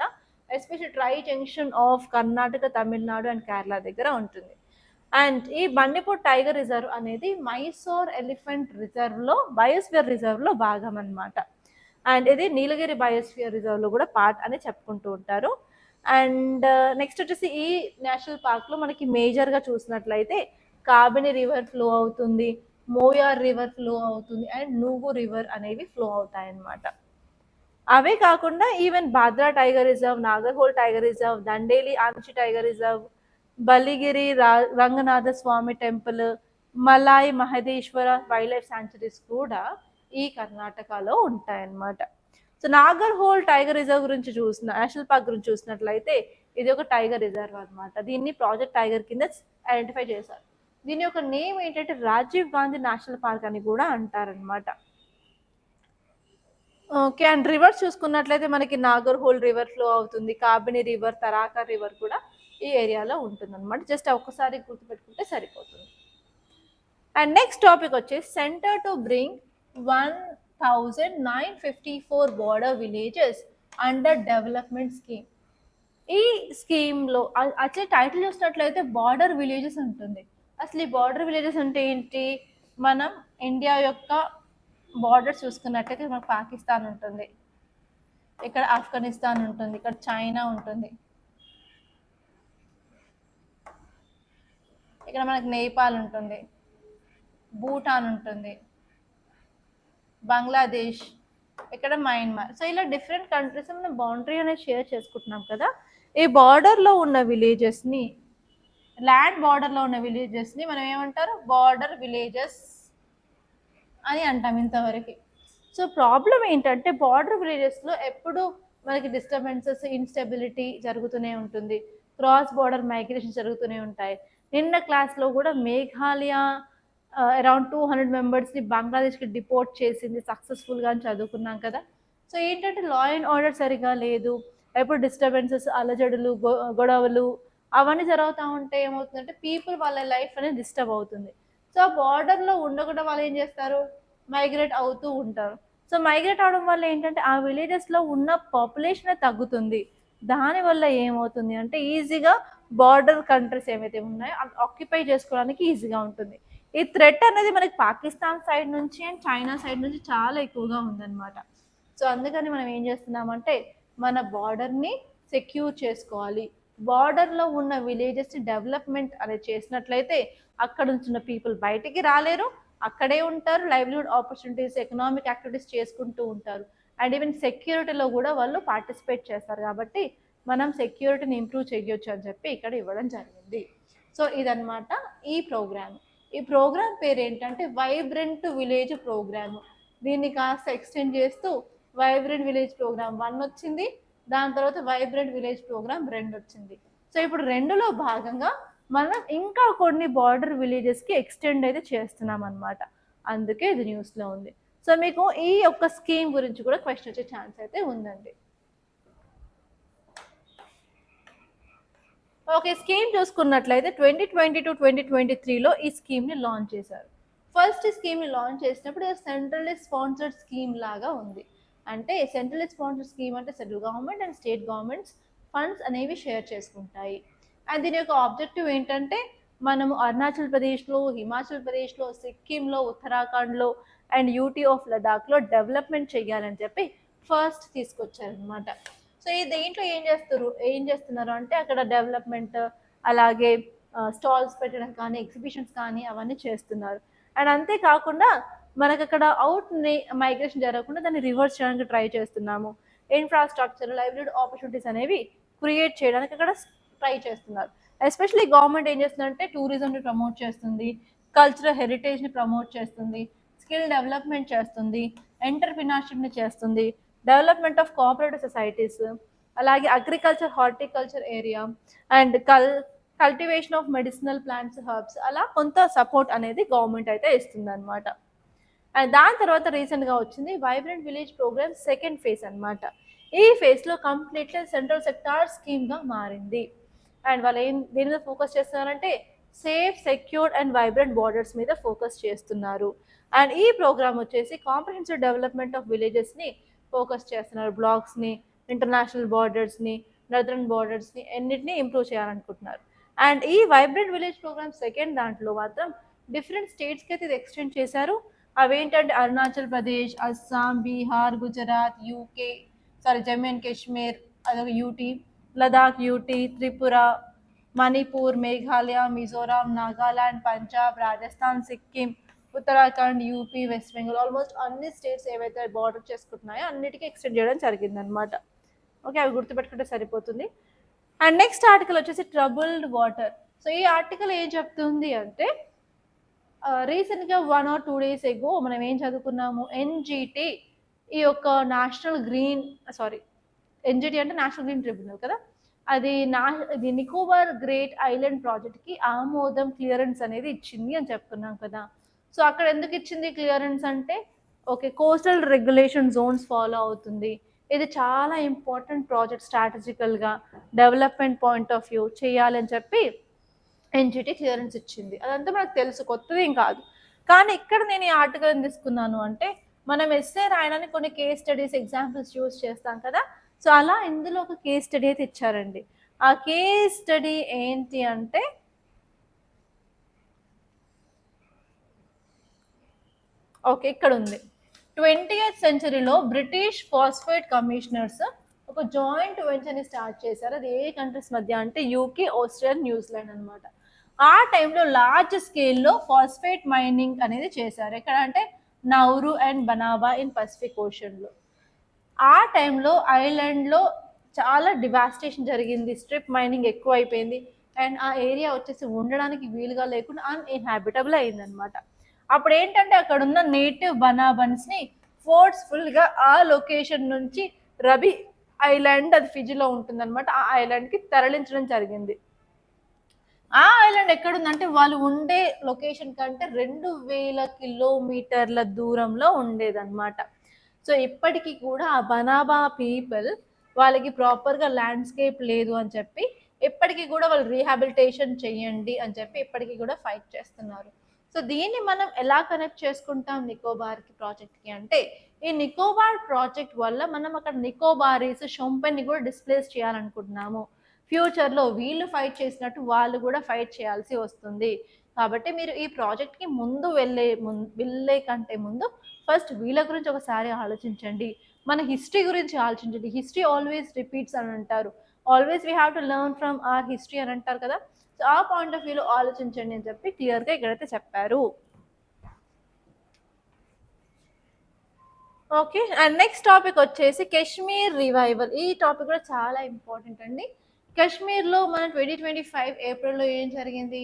Especial tri junction of Karnataka, Tamil Nadu and Kerala దగ్గర ఉంటుంది. అండ్ ఈ బండిపూర్ టైగర్ రిజర్వ్ అనేది మైసూర్ ఎలిఫెంట్ రిజర్వ్లో బయోస్ఫియర్ రిజర్వ్లో భాగం అన్నమాట. అండ్ ఇది నీలగిరి బయోస్ఫియర్ రిజర్వ్లో కూడా పార్ట్ అని చెప్పుకుంటూ ఉంటారు. అండ్ నెక్స్ట్ వచ్చేసి ఈ నేషనల్ పార్క్లో మనకి మేజర్గా చూసినట్లయితే కాబిని రివర్ ఫ్లో అవుతుంది, మోయార్ రివర్ ఫ్లో అవుతుంది అండ్ నూగు రివర్ అనేవి ఫ్లో అవుతాయి అన్నమాట. అవే కాకుండా even Bhadra tiger reserve, Nagarhole tiger reserve, Dandeli Anshi tiger reserve, Biligiri Ranganatha Swamy temple, Malai Mahadeshwara wildlife sanctuaries కూడా ఈ కర్ణాటకలో ఉంటాయన్నమాట. సో నాగర్హోల్ టైగర్ రిజర్వ్ గురించి నేషనల్ పార్క్ గురించి చూసినట్లయితే ఇది ఒక టైగర్ రిజర్వ్ అనమాట. దీన్ని ప్రాజెక్ట్ టైగర్ కింద ఐడెంటిఫై చేశారు. దీని యొక్క నేమ్ ఏంటంటే రాజీవ్ గాంధీ నేషనల్ పార్క్ అని కూడా అంటారనమాట. ఓకే. అండ్ రివర్స్ చూసుకున్నట్లయితే మనకి నాగర్హోల్ రివర్ ఫ్లో అవుతుంది, కాబిని రివర్, తరాకర్ రివర్ కూడా ఈ ఏరియాలో ఉంటుందన్నమాట. జస్ట్ ఒక్కసారి గుర్తుపెట్టుకుంటే సరిపోతుంది. అండ్ నెక్స్ట్ టాపిక్ వచ్చేసి centre to bring 1954 border villages under development scheme. ఈ స్కీమ్లో అసలు టైటిల్ చూసినట్లయితే బార్డర్ విలేజెస్ ఉంటుంది. అసలు ఈ బార్డర్ విలేజెస్ అంటే ఏంటి? మనం ఇండియా యొక్క బార్డర్ చూసుకున్నట్లయితే మనకు పాకిస్తాన్ ఉంటుంది, ఇక్కడ ఆఫ్ఘనిస్తాన్ ఉంటుంది, ఇక్కడ చైనా ఉంటుంది, ఇక్కడ మనకు నేపాల్ ఉంటుంది, భూటాన్ ఉంటుంది, బంగ్లాదేశ్, ఇక్కడ మయన్మార్. సో ఇలా డిఫరెంట్ కంట్రీస్ మనం బౌండరీ అనేది షేర్ చేసుకుంటున్నాం కదా. ఈ బార్డర్లో ఉన్న విలేజెస్ని, ల్యాండ్ బార్డర్లో ఉన్న విలేజెస్ని మనం ఏమంటారు? బార్డర్ విలేజెస్ అని అంటాం ఇంతవరకు. సో ప్రాబ్లం ఏంటంటే బార్డర్ విలేజెస్లో ఎప్పుడు మనకి డిస్టర్బెన్సెస్, ఇన్స్టెబిలిటీ జరుగుతూనే ఉంటుంది, క్రాస్ బార్డర్ మైగ్రేషన్ జరుగుతూనే ఉంటాయి. నిన్న క్లాస్లో కూడా మేఘాలయ అరౌండ్ 200 మెంబర్స్ని బంగ్లాదేశ్కి డిపోర్ట్ చేసింది సక్సెస్ఫుల్గా అని చదువుకున్నాం కదా. సో ఏంటంటే లా అండ్ ఆర్డర్ సరిగా లేదు, ఎప్పుడు డిస్టర్బెన్సెస్, అలజడులు, గొడవలు అవన్నీ జరుగుతూ ఉంటే ఏమవుతుందంటే పీపుల్ వాళ్ళ లైఫ్ అనేది డిస్టర్బ్ అవుతుంది. సో ఆ బార్డర్లో ఉండకుండా వాళ్ళు ఏం చేస్తారు? మైగ్రేట్ అవుతూ ఉంటారు. సో మైగ్రేట్ అవడం వల్ల ఏంటంటే ఆ విలేజెస్లో ఉన్న పాపులేషన్ తగ్గుతుంది. దానివల్ల ఏమవుతుంది అంటే ఈజీగా బార్డర్ కంట్రీస్ ఏవైతే ఉన్నాయో అవి ఆక్యుపై చేసుకోవడానికి ఈజీగా ఉంటుంది. ఈ థ్రెట్ అనేది మనకి పాకిస్తాన్ సైడ్ నుంచి అండ్ చైనా సైడ్ నుంచి చాలా ఎక్కువగా ఉందన్నమాట. సో అందుకని మనం ఏం చేస్తున్నామంటే మన బార్డర్ని సెక్యూర్ చేసుకోవాలి. బార్డర్లో ఉన్న విలేజెస్ డెవలప్మెంట్ అనేది చేసినట్లయితే అక్కడ ఉంచిన పీపుల్ బయటికి రాలేరు, అక్కడే ఉంటారు, లైవ్లీహుడ్ ఆపర్చునిటీస్, ఎకనామిక్ యాక్టివిటీస్ చేసుకుంటూ ఉంటారు. అండ్ ఈవెన్ సెక్యూరిటీలో కూడా వాళ్ళు పార్టిసిపేట్ చేస్తారు. కాబట్టి మనం సెక్యూరిటీని ఇంప్రూవ్ చేయొచ్చు అని చెప్పి ఇక్కడ ఇవ్వడం జరిగింది. సో ఇదన్నమాట ఈ ప్రోగ్రామ్. ఈ ప్రోగ్రామ్ పేరు ఏంటంటే వైబ్రెంట్ విలేజ్ ప్రోగ్రామ్. దీన్ని కాస్త ఎక్స్టెండ్ చేస్తూ వైబ్రెంట్ విలేజ్ ప్రోగ్రామ్ 1 వచ్చింది, దాని తర్వాత వైబ్రెంట్ విలేజ్ ప్రోగ్రామ్ 2 వచ్చింది. సో ఇప్పుడు 2లో భాగంగా మనం ఇంకా కొన్ని బార్డర్ విలేజెస్కి ఎక్స్టెండ్ అయితే చేస్తున్నాం అనమాట. అందుకే ఇది న్యూస్లో ఉంది. సో మీకు ఈ యొక్క స్కీమ్ గురించి కూడా క్వశ్చన్ వచ్చే ఛాన్స్ అయితే ఉందండి. ఓకే, స్కీమ్ చూసుకున్నట్లయితే 2022-2023లో ఈ స్కీమ్ని లాంచ్ చేశారు. ఫస్ట్ స్కీమ్ని లాంచ్ చేసినప్పుడు సెంట్రల్లీ స్పాన్సర్డ్ స్కీమ్ లాగా ఉంది. అంటే సెంట్రల్లీ స్పాన్సర్డ్ స్కీమ్ అంటే central government and state governments funds అనేవి షేర్ చేసుకుంటాయి. అండ్ దీని యొక్క ఆబ్జెక్టివ్ ఏంటంటే మనము అరుణాచల్ ప్రదేశ్లో, హిమాచల్ ప్రదేశ్లో, సిక్కింలో, ఉత్తరాఖండ్లో అండ్ యూటీ ఆఫ్ లదాఖ్లో డెవలప్మెంట్ చేయాలని చెప్పి ఫస్ట్ తీసుకొచ్చారనమాట. సో ఈ దేంట్లో ఏం చేస్తున్నారు అంటే అక్కడ డెవలప్మెంట్, అలాగే స్టాల్స్ పెట్టడం కానీ, ఎగ్జిబిషన్స్ కానీ అవన్నీ చేస్తున్నారు. అండ్ అంతేకాకుండా మనకు అక్కడ మైగ్రేషన్ జరగకుండా దాన్ని రివర్స్ చేయడానికి ట్రై చేస్తున్నాము. ఇన్ఫ్రాస్ట్రక్చర్, లైవ్లీహుడ్ ఆపర్చునిటీస్ అనేవి క్రియేట్ చేయడానికి అక్కడ ట్రై చేస్తున్నారు. ఎస్పెషల్లీ గవర్నమెంట్ ఏం చేస్తుందంటే టూరిజంని ప్రమోట్ చేస్తుంది, కల్చరల్ హెరిటేజ్ని ప్రమోట్ చేస్తుంది, స్కిల్ డెవలప్మెంట్ చేస్తుంది, ఎంటర్ప్రినర్షిప్ని చేస్తుంది, డెవలప్మెంట్ ఆఫ్ కోఆపరేటివ్ సొసైటీస్, అలాగే agriculture, horticulture area and cultivation of medicinal plants, herbs, అలా కొంత సపోర్ట్ అనేది గవర్నమెంట్ అయితే ఇస్తుంది అనమాట. అండ్ దాని తర్వాత రీసెంట్గా వచ్చింది vibrant village programme second phase అనమాట. ఈ ఫేజ్లో కంప్లీట్లీ సెంట్రల్ సెక్టార్ స్కీమ్గా మారింది. అండ్ వాళ్ళు దేని మీద ఫోకస్ చేస్తున్నారంటే safe, secured and vibrant borders మీద ఫోకస్ చేస్తున్నారు. అండ్ ఈ ప్రోగ్రామ్ వచ్చేసి కాంప్రహెన్సివ్ డెవలప్మెంట్ ఆఫ్ విలేజెస్ని ఫోకస్ చేస్తున్నారు. బ్లాక్స్ని, ఇంటర్నేషనల్ బార్డర్స్ని, నార్దర్న్ బార్డర్స్ని అన్నిటిని ఇంప్రూవ్ చేయాలనుకుంటున్నారు. అండ్ ఈ వైబ్రెంట్ విలేజ్ ప్రోగ్రామ్ సెకండ్ దాంట్లో మాత్రం డిఫరెంట్ స్టేట్స్కి అయితే ఇది ఎక్స్టెండ్ చేశారు. అవేంటంటే అరుణాచల్ ప్రదేశ్, అస్సాం, బీహార్, గుజరాత్, జమ్మూ అండ్ కాశ్మీర్, అదొక UT, Ladakh UT, Tripura, Manipur, Meghalaya, Mizoram, Nagaland, Punjab, Rajasthan, Sikkim, Uttarakhand, UP, west Bengal, almost అన్ని స్టేట్స్ ఏవైతే బార్డర్ చేసుకుంటున్నాయో అన్నిటికీ ఎక్స్టెండ్ చేయడం జరిగిందనమాట. ఓకే, అవి గుర్తుపెట్టుకుంటే సరిపోతుంది. అండ్ నెక్స్ట్ ఆర్టికల్ వచ్చేసి ట్రబుల్డ్ వాటర్. సో ఈ ఆర్టికల్ ఏం చెప్తుంది అంటే రీసెంట్గా 1 or 2 days ఎగో మనం ఏం చదువుకున్నాము, ఎన్జిటి ఈ యొక్క ఎన్జిటి అంటే నేషనల్ గ్రీన్ ట్రిబ్యునల్ కదా, ఇది నికోబార్ గ్రేట్ ఐలాండ్ ప్రాజెక్ట్కి ఆమోదం, క్లియరెన్స్ అనేది ఇచ్చింది అని చెప్తున్నాం కదా. సో అక్కడ ఎందుకు ఇచ్చింది క్లియరెన్స్ అంటే okay, coastal regulation zones follow అవుతుంది, ఇది చాలా ఇంపార్టెంట్ ప్రాజెక్ట్, స్ట్రాటజికల్గా డెవలప్మెంట్ పాయింట్ ఆఫ్ వ్యూ చేయాలని చెప్పి ఎన్జిటి క్లియరెన్స్ ఇచ్చింది. అదంతా మనకు తెలుసు, కొత్తది ఏం కాదు. కానీ ఇక్కడ నేను ఈ ఆర్టికల్ తీసుకున్నాను అంటే మనం ఎస్సే రాయడానికి కొన్ని కేస్ స్టడీస్, ఎగ్జాంపుల్స్ యూజ్ చేస్తాం కదా. సో అలా ఇందులో ఒక కేస్ స్టడీ అయితే ఇచ్చారండి. ఆ కేస్ స్టడీ ఏంటి అంటే ఓకే, ఇక్కడ ఉంది. 20th centuryలో బ్రిటిష్ ఫాస్ఫేట్ కమిషనర్స్ ఒక జాయింట్ వెంచర్ని స్టార్ట్ చేశారు. అది ఏ కంట్రీస్ మధ్య అంటే యూకే, ఆస్ట్రేలియా, న్యూజిలాండ్ అనమాట. ఆ టైంలో లార్జ్ స్కేల్లో ఫాస్ఫేట్ మైనింగ్ అనేది చేశారు. ఎక్కడ అంటే నౌరు అండ్ బనాబా ఇన్ పసిఫిక్ ఓషన్లో. ఆ టైంలో ఐలాండ్లో చాలా డివాస్టేషన్ జరిగింది, స్ట్రిప్ మైనింగ్ ఎక్కువ అయిపోయింది అండ్ ఆ ఏరియా వచ్చేసి ఉండడానికి వీలుగా లేకుండా అన్ఇన్హాబిటబుల్ అయిందనమాట. అప్పుడు ఏంటంటే అక్కడ ఉన్న నేటివ్ బనాబన్స్ని ఫోర్స్ఫుల్గా ఆ లొకేషన్ నుంచి రబీ ఐలాండ్, అది ఫిజీలో ఉంటుందన్నమాట, ఆ ఐలాండ్కి తరలించడం జరిగింది. ఆ ఐలాండ్ ఎక్కడుందంటే వాళ్ళు ఉండే లొకేషన్ కంటే 2000 కిలోమీటర్ల దూరంలో ఉండేదన్నమాట. సో ఇప్పటికీ కూడా ఆ బనాబా పీపుల్ వాళ్ళకి ప్రాపర్గా ల్యాండ్స్కేప్ లేదు అని చెప్పి ఇప్పటికీ కూడా వాళ్ళు రీహాబిలిటేషన్ చేయండి అని చెప్పి ఇప్పటికీ కూడా ఫైట్ చేస్తున్నారు. సో దీన్ని మనం ఎలా కనెక్ట్ చేసుకుంటాం నికోబార్ ప్రాజెక్ట్కి అంటే ఈ నికోబార్ ప్రాజెక్ట్ వల్ల మనం అక్కడ నికోబారీస్, షొంపెన్ని కూడా డిస్ప్లేస్ చేయాలనుకుంటున్నాము. ఫ్యూచర్లో వీళ్ళు ఫైట్ చేసినట్టు వాళ్ళు కూడా ఫైట్ చేయాల్సి వస్తుంది. కాబట్టి మీరు ఈ ప్రాజెక్ట్కి వెళ్ళే కంటే ముందు ఫస్ట్ వీళ్ళ గురించి ఒకసారి ఆలోచించండి, మన హిస్టరీ గురించి ఆలోచించండి. హిస్టరీ ఆల్వేస్ రిపీట్స్ అని అంటారు, always we have to learn from our history అని అంటారు కదా. సో ఆ పాయింట్ ఆఫ్ వ్యూలో ఆలోచించండి అని చెప్పి క్లియర్గా ఇక్కడైతే చెప్పారు. ఓకే, అండ్ నెక్స్ట్ టాపిక్ వచ్చేసి కాశ్మీర్ రివైవల్. ఈ టాపిక్ కూడా చాలా ఇంపార్టెంట్ అండి. కాశ్మీర్లో మన 2025 ఏప్రిల్లో ఏం జరిగింది,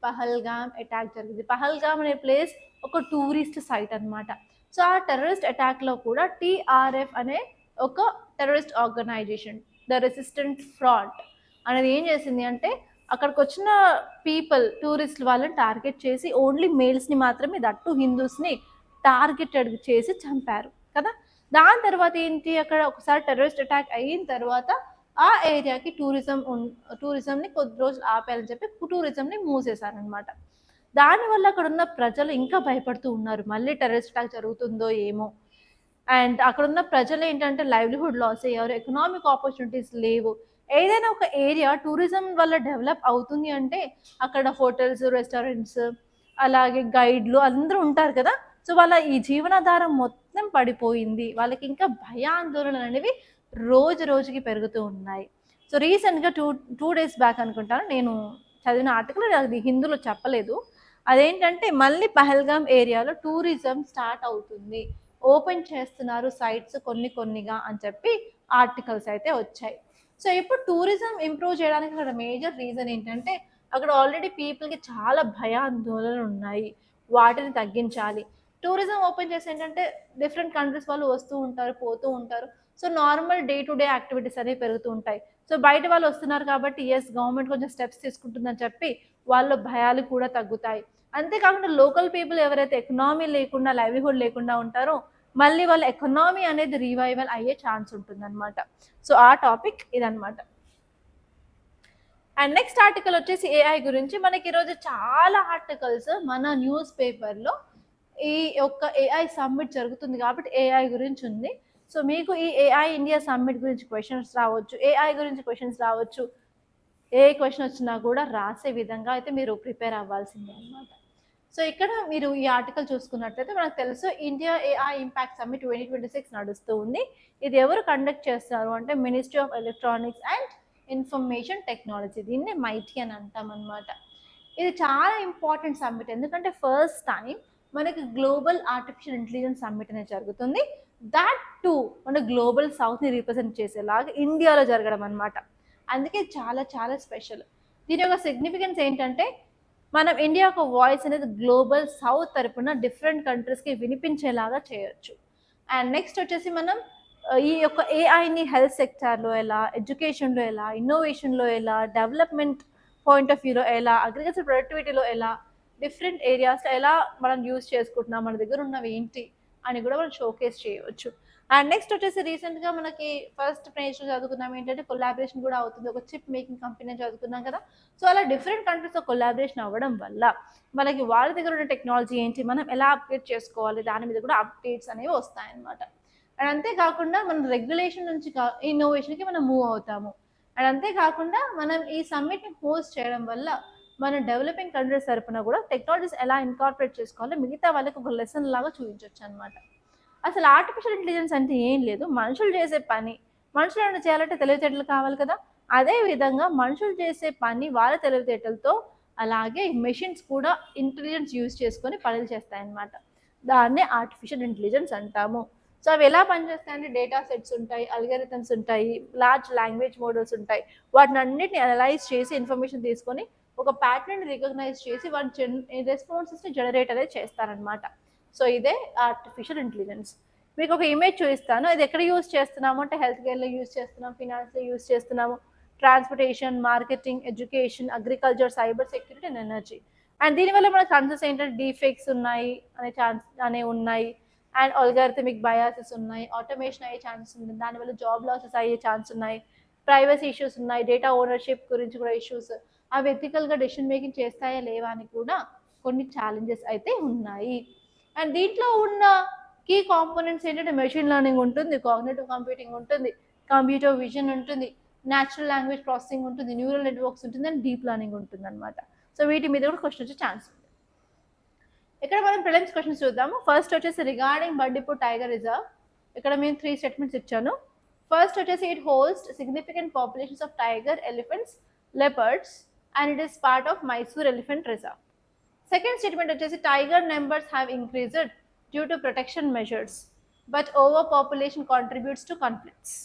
పహల్గామ్ అటాక్ జరిగింది. పహల్గామ్ అనే ప్లేస్ ఒక టూరిస్ట్ సైట్ అనమాట. సో ఆ టెర్రరిస్ట్ అటాక్లో కూడా TRF అనే ఒక terrorist organisation, the resistant front అనేది ఏం చేసింది అంటే అక్కడికి వచ్చిన పీపుల్ టూరిస్ట్ వాళ్ళని టార్గెట్ చేసి ఓన్లీ మేల్స్ని మాత్రమే, దట్టు హిందూస్ని టార్గెటెడ్ చేసి చంపారు కదా. దాని తర్వాత ఏంటి, అక్కడ ఒకసారి టెర్రరిస్ట్ అటాక్ అయిన తర్వాత ఆ ఏరియాకి టూరిజంని కొద్ది రోజులు ఆపేయాలని చెప్పి టూరిజంని మూసేశారనమాట. దానివల్ల అక్కడ ఉన్న ప్రజలు ఇంకా భయపడుతూ ఉన్నారు, మళ్ళీ టెర్రరిస్ట్ అటాక్ జరుగుతుందో ఏమో. అండ్ అక్కడ ఉన్న ప్రజలు ఏంటంటే లైవ్లీహుడ్ లాస్ అయ్యారు, ఎకనామిక్ ఆపర్చునిటీస్ లేవు. ఏదైనా ఒక ఏరియా టూరిజం వల్ల డెవలప్ అవుతుంది అంటే అక్కడ హోటల్స్, రెస్టారెంట్స్, అలాగే గైడ్లు అందరూ ఉంటారు కదా. సో వాళ్ళ ఈ జీవనాధారం మొత్తం పడిపోయింది, వాళ్ళకి ఇంకా భయాందోళనలు అనేవి రోజు రోజుకి పెరుగుతూ ఉన్నాయి. సో రీసెంట్గా టూ డేస్ బ్యాక్ అనుకుంటాను నేను చదివిన ఆర్టికల్, అది హిందీలో చెప్పలేదు. అదేంటంటే మళ్ళీ పహల్గామ్ ఏరియాలో టూరిజం స్టార్ట్ అవుతుంది, ఓపెన్ చేస్తున్నారు సైట్స్ కొన్నిగా అని చెప్పి ఆర్టికల్స్ అయితే వచ్చాయి. సో ఇప్పుడు టూరిజం ఇంప్రూవ్ చేయడానికి అక్కడ మేజర్ రీజన్ ఏంటంటే అక్కడ ఆల్రెడీ పీపుల్కి చాలా భయాందోళనలు ఉన్నాయి, వాటిని తగ్గించాలి. టూరిజం ఓపెన్ చేసి ఏంటంటే డిఫరెంట్ కంట్రీస్ వాళ్ళు వస్తూ ఉంటారు, పోతూ ఉంటారు. So normal day to day activities అనేవి పెరుగుతూ ఉంటాయి. సో బయట వాళ్ళు వస్తున్నారు కాబట్టి ఎస్ గవర్నమెంట్ కొంచెం స్టెప్స్ తీసుకుంటుందని చెప్పి వాళ్ళ భయాలు కూడా తగ్గుతాయి. అంతేకాకుండా లోకల్ పీపుల్ ఎవరైతే ఎకనామీ లేకుండా, లైవ్లీహుడ్ లేకుండా ఉంటారో మళ్ళీ వాళ్ళ ఎకనామీ అనేది రివైవల్ అయ్యే ఛాన్స్ ఉంటుందన్నమాట. సో ఆ టాపిక్ ఇదనమాట. అండ్ నెక్స్ట్ ఆర్టికల్ వచ్చేసి ఏఐ గురించి. మనకి ఈరోజు చాలా ఆర్టికల్స్ మన న్యూస్ పేపర్లో ఈ యొక్క ఏఐ సమ్మిట్ జరుగుతుంది కాబట్టి ఏఐ గురించి ఉంది. సో మీకు ఈ ఏఐ ఇండియా సమ్మిట్ గురించి క్వశ్చన్స్ రావచ్చు, ఏఐ గురించి క్వశ్చన్స్ రావచ్చు. ఏ క్వశ్చన్ వచ్చినా కూడా రాసే విధంగా అయితే మీరు ప్రిపేర్ అవ్వాల్సిందే అనమాట. సో ఇక్కడ మీరు ఈ ఆర్టికల్ చూసుకున్నట్లయితే మనకు తెలుసు ఇండియా ఏఐ ఇంపాక్ట్ సమ్మిట్ 2026 నడుస్తూ ఉంది. ఇది ఎవరు కండక్ట్ చేస్తారు అంటే ministry of electronics and information technology, దీన్ని మైటీ అని అంటాం అనమాట. ఇది చాలా ఇంపార్టెంట్ సమ్మిట్, ఎందుకంటే ఫస్ట్ టైం మనకి గ్లోబల్ ఆర్టిఫిషియల్ ఇంటెలిజెన్స్ సమ్మిట్ అనేది జరుగుతుంది. దాట్ టు మన గ్లోబల్ సౌత్ని రిప్రజెంట్ చేసేలాగా ఇండియాలో జరగడం అనమాట. అందుకే చాలా చాలా స్పెషల్. దీని యొక్క సిగ్నిఫికెన్స్ ఏంటంటే మనం ఇండియా యొక్క వాయిస్ అనేది గ్లోబల్ సౌత్ తరపున డిఫరెంట్ కంట్రీస్కి వినిపించేలాగా చేయొచ్చు. అండ్ నెక్స్ట్ వచ్చేసి మనం ఈ యొక్క ఏఐని హెల్త్ సెక్టార్లో ఎలా, ఎడ్యుకేషన్లో ఎలా, ఇన్నోవేషన్లో ఎలా, డెవలప్మెంట్ పాయింట్ ఆఫ్ వ్యూలో ఎలా, అగ్రికల్చర్ ప్రొడక్టివిటీలో ఎలా, డిఫరెంట్ ఏరియాస్లో ఎలా మనం యూజ్ చేసుకుంటున్నాం, మన దగ్గర ఉన్నవి ఏంటి అని కూడా మనం షోకేస్ చేయవచ్చు. అండ్ నెక్స్ట్ వచ్చేసి రీసెంట్గా మనకి ఫస్ట్ పేజ్లో చదువుకున్నాం ఏంటంటే కొలాబరేషన్ కూడా అవుతుంది, ఒక చిప్ మేకింగ్ కంపెనీ చదువుకున్నాం కదా. సో అలా డిఫరెంట్ కంట్రీస్తో కొలాబరేషన్ అవ్వడం వల్ల మనకి వాళ్ళ దగ్గర ఉన్న టెక్నాలజీ ఏంటి, మనం ఎలా అప్డేట్ చేసుకోవాలి, దాని మీద కూడా అప్డేట్స్ అనేవి వస్తాయన్నమాట. అండ్ అంతేకాకుండా మనం రెగ్యులేషన్ నుంచి ఇన్నోవేషన్కి మనం మూవ్ అవుతాము. అండ్ అంతేకాకుండా మనం ఈ సమ్మిట్ని హోస్ట్ చేయడం వల్ల మన డెవలపింగ్ కంట్రీస్ తరపున కూడా టెక్నాలజీస్ ఎలా ఇన్కార్పొరేట్ చేసుకోవాలో మిగతా వాళ్ళకి ఒక లెసన్ లాగా చూపించవచ్చు అనమాట. అసలు ఆర్టిఫిషియల్ ఇంటెలిజెన్స్ అంటే ఏం లేదు, మనుషులు చేసే పని, మనుషులు ఏమైనా చేయాలంటే తెలివితేటలు కావాలి కదా. అదే విధంగా మనుషులు చేసే పని వాళ్ళ తెలివితేటలతో, అలాగే మెషిన్స్ కూడా ఇంటెలిజెన్స్ యూజ్ చేసుకొని పనులు చేస్తాయన్నమాట. దాన్నే ఆర్టిఫిషియల్ ఇంటెలిజెన్స్ అంటాము. సో అవి ఎలా పనిచేస్తాయంటే డేటా సెట్స్ ఉంటాయి, అల్గరిథమ్స్ ఉంటాయి, లార్జ్ లాంగ్వేజ్ మోడల్స్ ఉంటాయి. వాటిని అన్నిటిని అనలైజ్ చేసి ఇన్ఫర్మేషన్ తీసుకొని ఒక ప్యాటర్న్ రికగ్నైజ్ చేసి వాటి రెస్పాన్సెస్ని జనరేట్ అనేది చేస్తారనమాట. సో ఇదే ఆర్టిఫిషియల్ ఇంటెలిజెన్స్. మీకు ఒక ఇమేజ్ చూపిస్తాను, ఇది ఎక్కడ యూజ్ చేస్తున్నాము అంటే హెల్త్ కేర్లో యూజ్ చేస్తున్నాం, ఫినాన్స్లో యూజ్ చేస్తున్నాము, transportation, marketing, education, agriculture, cyber security and energy. And దీనివల్ల మన ఛాన్సెస్ ఏంటంటే డీఫెక్ట్స్ ఉన్నాయి ఉన్నాయి, అండ్ ఆల్గారిథమిక్ బయాసెస్ ఉన్నాయి, ఆటోమేషన్ అయ్యే ఛాన్సెస్ ఉంది, దానివల్ల జాబ్ లాసెస్ అయ్యే ఛాన్స్ ఉన్నాయి, ప్రైవసీ ఇష్యూస్ ఉన్నాయి, డేటా ఓనర్షిప్ గురించి కూడా ఇష్యూస్, అవి ఎథికల్గా డెసిషన్ మేకింగ్ చేస్తాయా లేవా అని కూడా కొన్ని ఛాలెంజెస్ అయితే ఉన్నాయి. అండ్ దీంట్లో ఉన్న కీ కాంపోనెంట్స్ ఏంటంటే మెషిన్ లెర్నింగ్ ఉంటుంది, కాగ్నిటివ్ కంప్యూటింగ్ ఉంటుంది, కంప్యూటర్ విజన్ ఉంటుంది, న్యాచురల్ లాంగ్వేజ్ ప్రాసెసింగ్ ఉంటుంది, న్యూరల్ నెట్వర్క్స్ ఉంటుంది, అండ్ డీప్ లెర్నింగ్ ఉంటుంది అనమాట. సో వీటి మీద కూడా క్వశ్చన్ వచ్చే ఛాన్స్ ఉంది. ఇక్కడ మనం ప్రిలిమ్స్ క్వశ్చన్స్ చూద్దాము. ఫస్ట్ వచ్చేసి రిగార్డింగ్ బండిపూర్ టైగర్ రిజర్వ్. ఇక్కడ మేము 3 స్టేట్మెంట్స్ ఇచ్చాను. ఫస్ట్ వచ్చేసి it holds significant populations of tiger, elephants, leopards and it is part of Mysore elephant reserve. Second statement వచ్చేసి tiger numbers have increased due to protection measures but over population contributes to conflicts.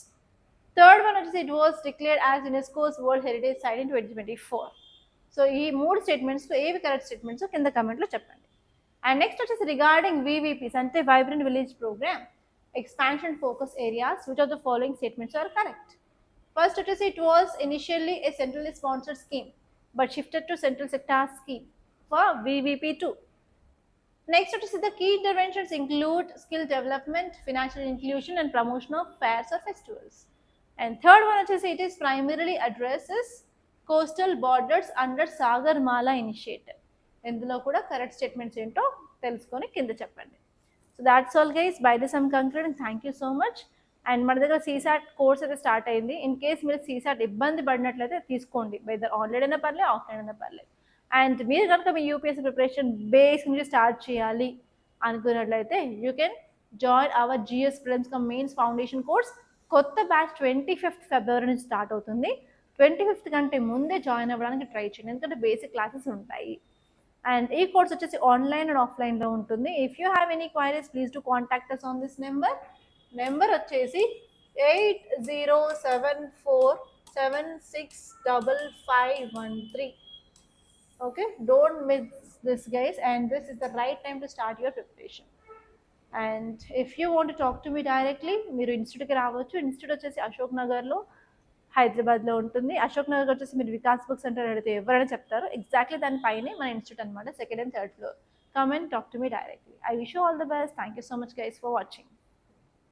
Third one వచ్చేసి it was declared as UNESCO's world heritage site in 2024. So ఈ 3 స్టేట్మెంట్స్లో ఏవి correct statements కింద కమెంట్లో చెప్పండి. And next వచ్చేసి regarding VVPs అంటే vibrant village programme expansion focus areas, which of the following statements are correct. First వచ్చేసి it was initially a centrally sponsored scheme but shifted to central sector scheme for VVP2. Next, what is the key interventions include skill development, financial inclusion, and promotion of fairs or festivals. And third one, which is it is primarily addresses coastal borders under Sagarmala initiative. ఇందులో కూడా correct statements ఏంటో తెలుసుకొని కింద చెప్పండి. So that's all guys, by this I'm concluding. Thank you so much. And మన దగ్గర CSAT course అయితే start అయింది. ఇన్ కేస్ మీరు సీసాట్ ఇబ్బంది పడినట్లయితే తీసుకోండి, వెదర్ ఆన్లైన్ అయినా పర్లేదు, ఆఫ్లైన్ అయినా పర్లేదు. అండ్ మీరు కనుక మీ యూపీఎస్సీ ప్రిపరేషన్ బేస్ నుంచి స్టార్ట్ చేయాలి అనుకున్నట్లయితే you can join our GS prelims cum mains foundation course. కొత్త బ్యాచ్ 25th February నుంచి స్టార్ట్ అవుతుంది. 25th కంటే ముందే జాయిన్ అవ్వడానికి ట్రై చేయండి, ఎందుకంటే బేసిక్ క్లాసెస్ ఉంటాయి. అండ్ ఈ కోర్స్ వచ్చేసి ఆన్లైన్ అండ్ ఆఫ్లైన్లో ఉంటుంది. If you have any queries please to contact us on this number వచ్చేసి 8074765513. Okay, don't miss this guys, and this is the right time to start your preparation. And if you want to talk to me directly, మీరు ఇన్స్టిట్యూట్కి రావచ్చు. Institute వచ్చేసి అశోక్ నగర్లో హైదరాబాద్లో ఉంటుంది. అశోక్ నగర్ వచ్చేసి మీరు వికాస్ బుక్ సెంటర్ అడిగితే ఎవరైనా చెప్తారు. ఎగ్జాక్ట్లీ దానిపైనే మన ఇన్స్టిట్యూట్ అనమాట, 2nd and 3rd floor. Come and talk to me directly. I wish you all the best. Thank you so much guys for watching.